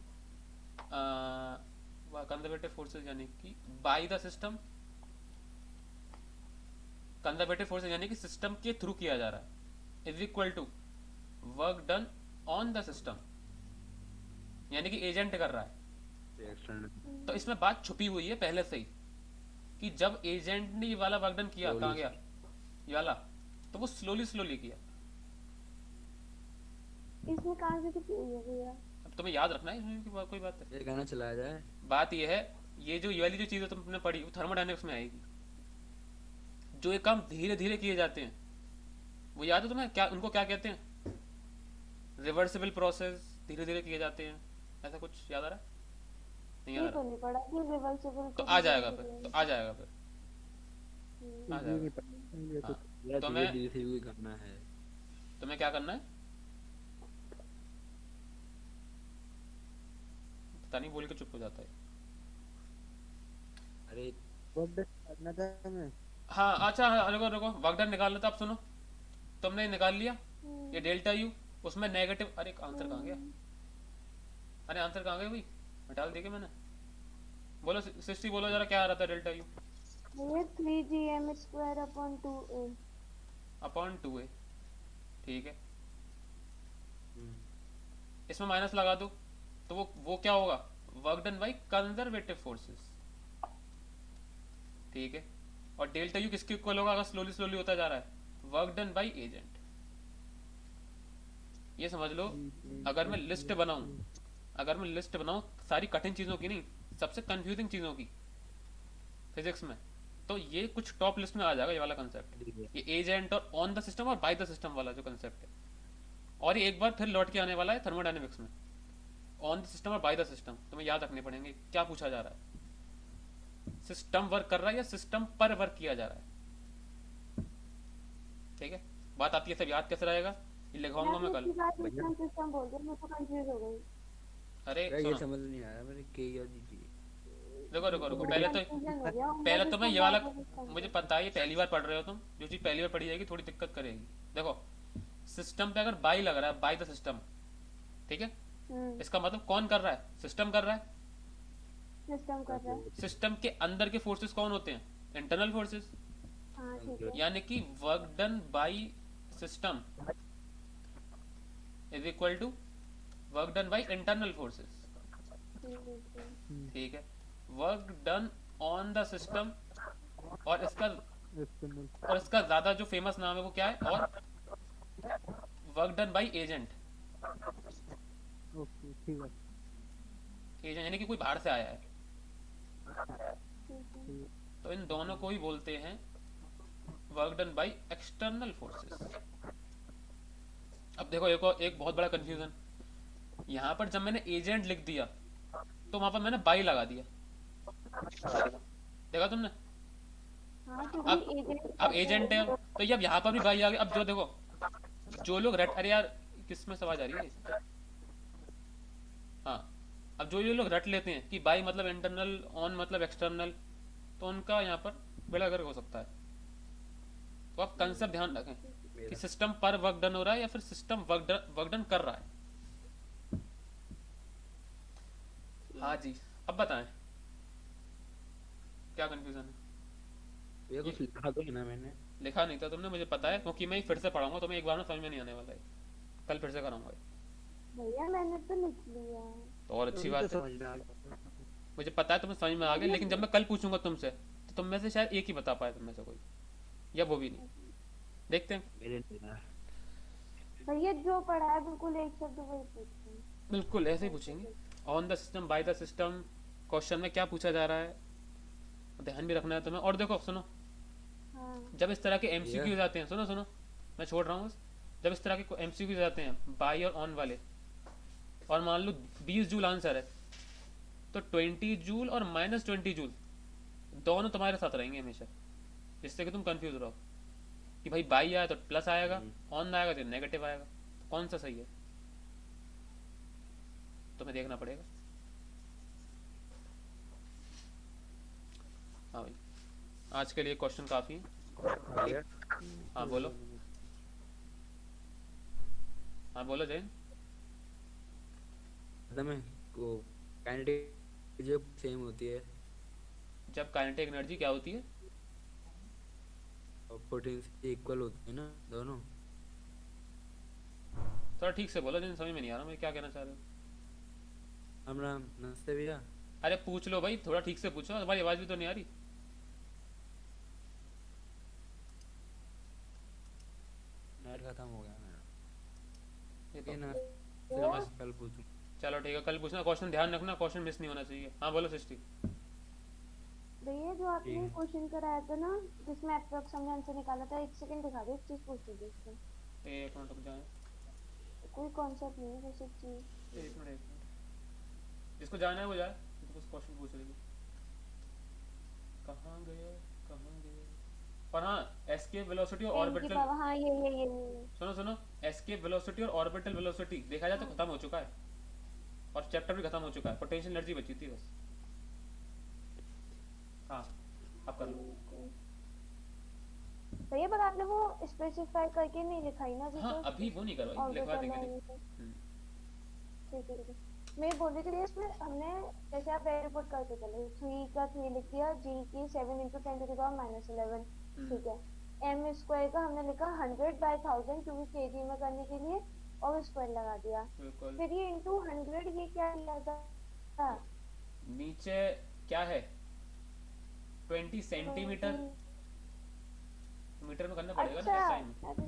कंजर्वेटिव फोर्सेस यानी कि by the system, conservative forces यानी कि सिस्टम के थ्रू किया जा रहा है, is equal to work done on the system, यानी कि एजेंट कर रहा है। एक्सटर्नल। तो इसमें बात छुपी हुई है पहले से ही कि जब एजेंट ने ये वाला वर्क डन किया, कहाँ गया ये वाला, तो वो स्लोली स्लोली किया। इसमें कहाँ से छुपी हुई है भैया? अब तुम्हें याद रखना है इसमें की कोई बात है। ये गाना चलाया जाए। बात ये है, ये जो ये वाली जो चीज़ तुमने पढ़ी वो थर्मोडायनेमिक्स में आएगी। जो ये काम धीरे धीरे किए जाते हैं वो याद है तुम्हें, क्या उनको क्या कहते हैं? रिवर्सिबल प्रोसेस, धीरे धीरे किए जाते हैं, ऐसा कुछ याद आ रहा है? नहीं आ ये तो रहा? नहीं पड़ा कि रिवर्सिबल तो आ जाएगा फिर, तो आ जाएगा फिर, आ ये नहीं जाएगा। पता ये तो। हाँ, तो मैं, धीरे धीरे गाना है। तुम्हें क्या करना है पता नहीं, बोल के चुप हो जाता है। अरे वर्क डन करना था हमें। हाँ अच्छा, हाँ, रुको रुको, वर्कडन निकाल लेता। अब सुनो, तुमने निकाल लिया ये डेल्टा यू, उसमें नेगेटिव, अरे आंसर कहाँ गया, अरे आंसर कहाँ गया भाई, हटा दिया क्या मैंने? बोलो सिस्टी, बोलो जरा क्या आ रहा था डेल्टा यू? ये 3gm square upon 2a। Upon 2a, ठीक है। इसमें माइनस लगा दो तो वो क्या होगा, work done by conservative forces, ठीक है। और डेल्टा यू किसके इक्वल होगा अगर स्लोली स्लोली होता जा रहा है? Work done by agent. ये समझ लो, अगर मैं लिस्ट बनाऊं, अगर मैं लिस्ट बनाऊं सारी कठिन चीजों की नहीं, सबसे कंफ्यूजिंग चीजों की फिजिक्स में, तो ये कुछ टॉप लिस्ट में आ जाएगा ये वाला कंसेप्ट, ये एजेंट और ऑन द सिस्टम और बाय द सिस्टम वाला जो कंसेप्ट है। और ये एक बार फिर लौट के आने वाला है थर्मोडायनेमिक्स में, ऑन द सिस्टम और बाय द सिस्टम, तुम्हें याद रखने पड़ेंगे क्या पूछा जा रहा है, सिस्टम वर्क कर रहा है या सिस्टम पर वर्क किया जा रहा है, ठीक है। बात आती है सब याद कैसे रहेगा, ये लिखवाऊंगा मैं कल। सिस्टम बोल दो, मैं तो कंफ्यूज हो गई। अरे यार ये सुनो, समझ नहीं आया मेरे के या जी जी। रुको रुको रुको, मुझे पहले तो confusion हो गया, on पहले the तो मैं system ये वाला, by the system। मुझे पता है ये पहली बार पढ़ रहे हो तुम, जो चीज पहली बार पढ़ी जाएगी थोड़ी दिक्कत करेगी। देखो सिस्टम पे अगर बाई लग रहा है, बाय द सिस्टम, ठीक है, इसका मतलब कौन कर रहा है? सिस्टम कर रहा है। सिस्टम कर रहा है। सिस्टम के अंदर के फोर्सेस कौन होते हैं? इंटरनल फोर्सेस, हाँ ठीक है। यानी कि work done by system is equal to work done by internal forces, ठीक है। Work done on the system, और इसका ज्यादा जो फेमस नाम है वो क्या है, और work done by agent. Okay ठीक है। एजेंट यानी कि कोई बाहर से आया है, तो इन दोनों को ही बोलते हैं work done by external forces. अब देखो एक बहुत बड़ा कंफ्यूजन, यहाँ पर जब मैंने एजेंट लिख दिया तो वहां पर मैंने बाई लगा दिया, देखा तुमने? हाँ तो अब एजेंट है तो ये अब यहाँ पर भी बाई आ गई। अब जो देखो जो लोग रट, अरे यार किस में आवाज आ रही है? हाँ, अब जो ये लोग रट लेते हैं कि बाई मतलब इंटरनल, ऑन मतलब एक्सटर्नल, तो उनका यहाँ पर बेड़ा गर्क हो सकता है। तो आप कंसेप्ट ध्यान रखें कि सिस्टम पर वर्क डन हो रहा है या फिर सिस्टम वर्क डन कर रहा है। हाँ जी, अब बताएं क्या कंफ्यूजन है? ये कुछ लिखा तो है ना मैंने? लिखा नहीं था तुमने, मुझे पता है, क्योंकि मैं फिर से पढ़ाऊंगा तो मैं एक बार में समझ में नहीं आने वाला है, कल फिर से कराऊंगा। भैया मैंने तो लिख लिया। तो और अच्छी बात है, समझ में आ गया। मुझे पता है तुम्हें समझ में आ गया, लेकिन जब मैं कल पूछूंगा तुमसे तो तुम में से शायद एक ही बता पाए, तुम में से कोई, या वो भी नहीं, देखते हैं। मेरे नहीं यार। भैया जो पढ़ा है बिल्कुल एक शब्द वही पूछते हैं। बिल्कुल ऐसे ही पूछेंगे। On the system, bye the system, question में क्या पूछा जा रहा है, ध्यान भी रखना है तुम्हें। और देखो सुनो, हाँ जब इस तरह के एमसीक्यूज भैया आते हैं, सुनो सुनो, मैं छोड़ रहा हूँ बस। जब इस तरह के एमसीक्यूज आते हैं बाई और ऑन वाले, और मान लो 20 जूल आंसर है, तो 20 जूल और -20 जूल दोनों तुम्हारे साथ रहेंगे हमेशा, जिससे कि तुम कंफ्यूज रहो कि भाई बाई आया तो प्लस आएगा, ऑन आएगा तो नेगेटिव आएगा, तो कौन सा सही है तुम्हें देखना पड़ेगा। हाँ भाई, आज के लिए क्वेश्चन काफ़ी है। भैया हाँ बोलो, हाँ बोलो जैन। पता मैं वो काइनेटिक जो सेम होती है जब काइनेटिक एनर्जी क्या होती है? और पोटेंशियल इक्वल होती है ना दोनों। थोड़ा ठीक से बोलो जैन, समझ में नहीं आ रहा मैं क्या कहना चाह रहे हो। हमरा नमस्ते भैया। अरे पूछ लो भाई, थोड़ा ठीक से पूछो, तुम्हारी आवाज़ भी तो नहीं आ रही। नेट खत्म हो गया मेरा। ये तो ये ना नमस्ते। कल पूछूं। चलो ठीक है, कल पूछना क्वेश्चन, ध्यान रखना क्वेश्चन मिस नहीं होना चाहिए। हाँ बोलो सृष्टि। भैया जो आपने ठीक है। क्वेश्चन कराया था ना, जिसमें अप्रोक्स हमने आंसर निकाला था, एक सेकंड दिखा दो, एक चीज पूछ लीजिए इसमें। एक मिनट रुक जाए, कोई कॉन्सेप्ट नहीं है, बस एक चीज। एक मिनट एक मिनट, जिसको जाना है वो जाए। तो बस क्वेश्चन पूछ रही थी, कहाँ गए कहाँ गए। और हाँ, एस्केप वेलोसिटी और 10 की ऑर्बिटल, पावर, हाँ ये। सुनो सुनो, एस्केप वेलोसिटी और ऑर्बिटल वेलोसिटी देखा जाए तो खत्म हो चुका है, और चैप्टर भी खत्म हो चुका है, पोटेंशियल एनर्जी बची थी बस। हाँ अब कर लो। भैया पर आपने वो स्पेसिफाई करके नहीं लिखाई ना अभी हाँ तो। अभी वो नहीं करवाई, लिखवा ऑर्बिटल देंगे है देख। ये तो। ठीक है। मैं बोल रही थी इसमें हमने, जैसे आप वेरी पुट करके चले, 3 का 3 लिख दिया, जी की 7 × 10⁻11, ठीक है। एम स्क्वायर का हमने लिखा 100/1000 क्योंकि केजी में करने के लिए, और स्क्वायर लगा दिया। बिल्कुल। फिर ये इंटू 100 ये क्या लिया था? नीचे क्या है, 20 सेंटीमीटर, 20। मीटर में करना पड़ेगा अच्छा ना इस टाइम। अरे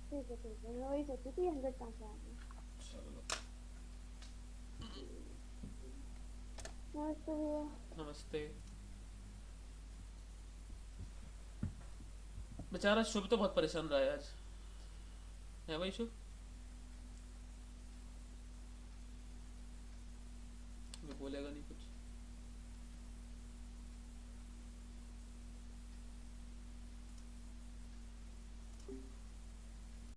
ठीक है, मैं वही सोची थी 100 कहाँ से आ गई। चलो नमस्ते भैया। नमस्ते। बेचारा शुभ तो बहुत परेशान रहा है आज, है भाई शुभ?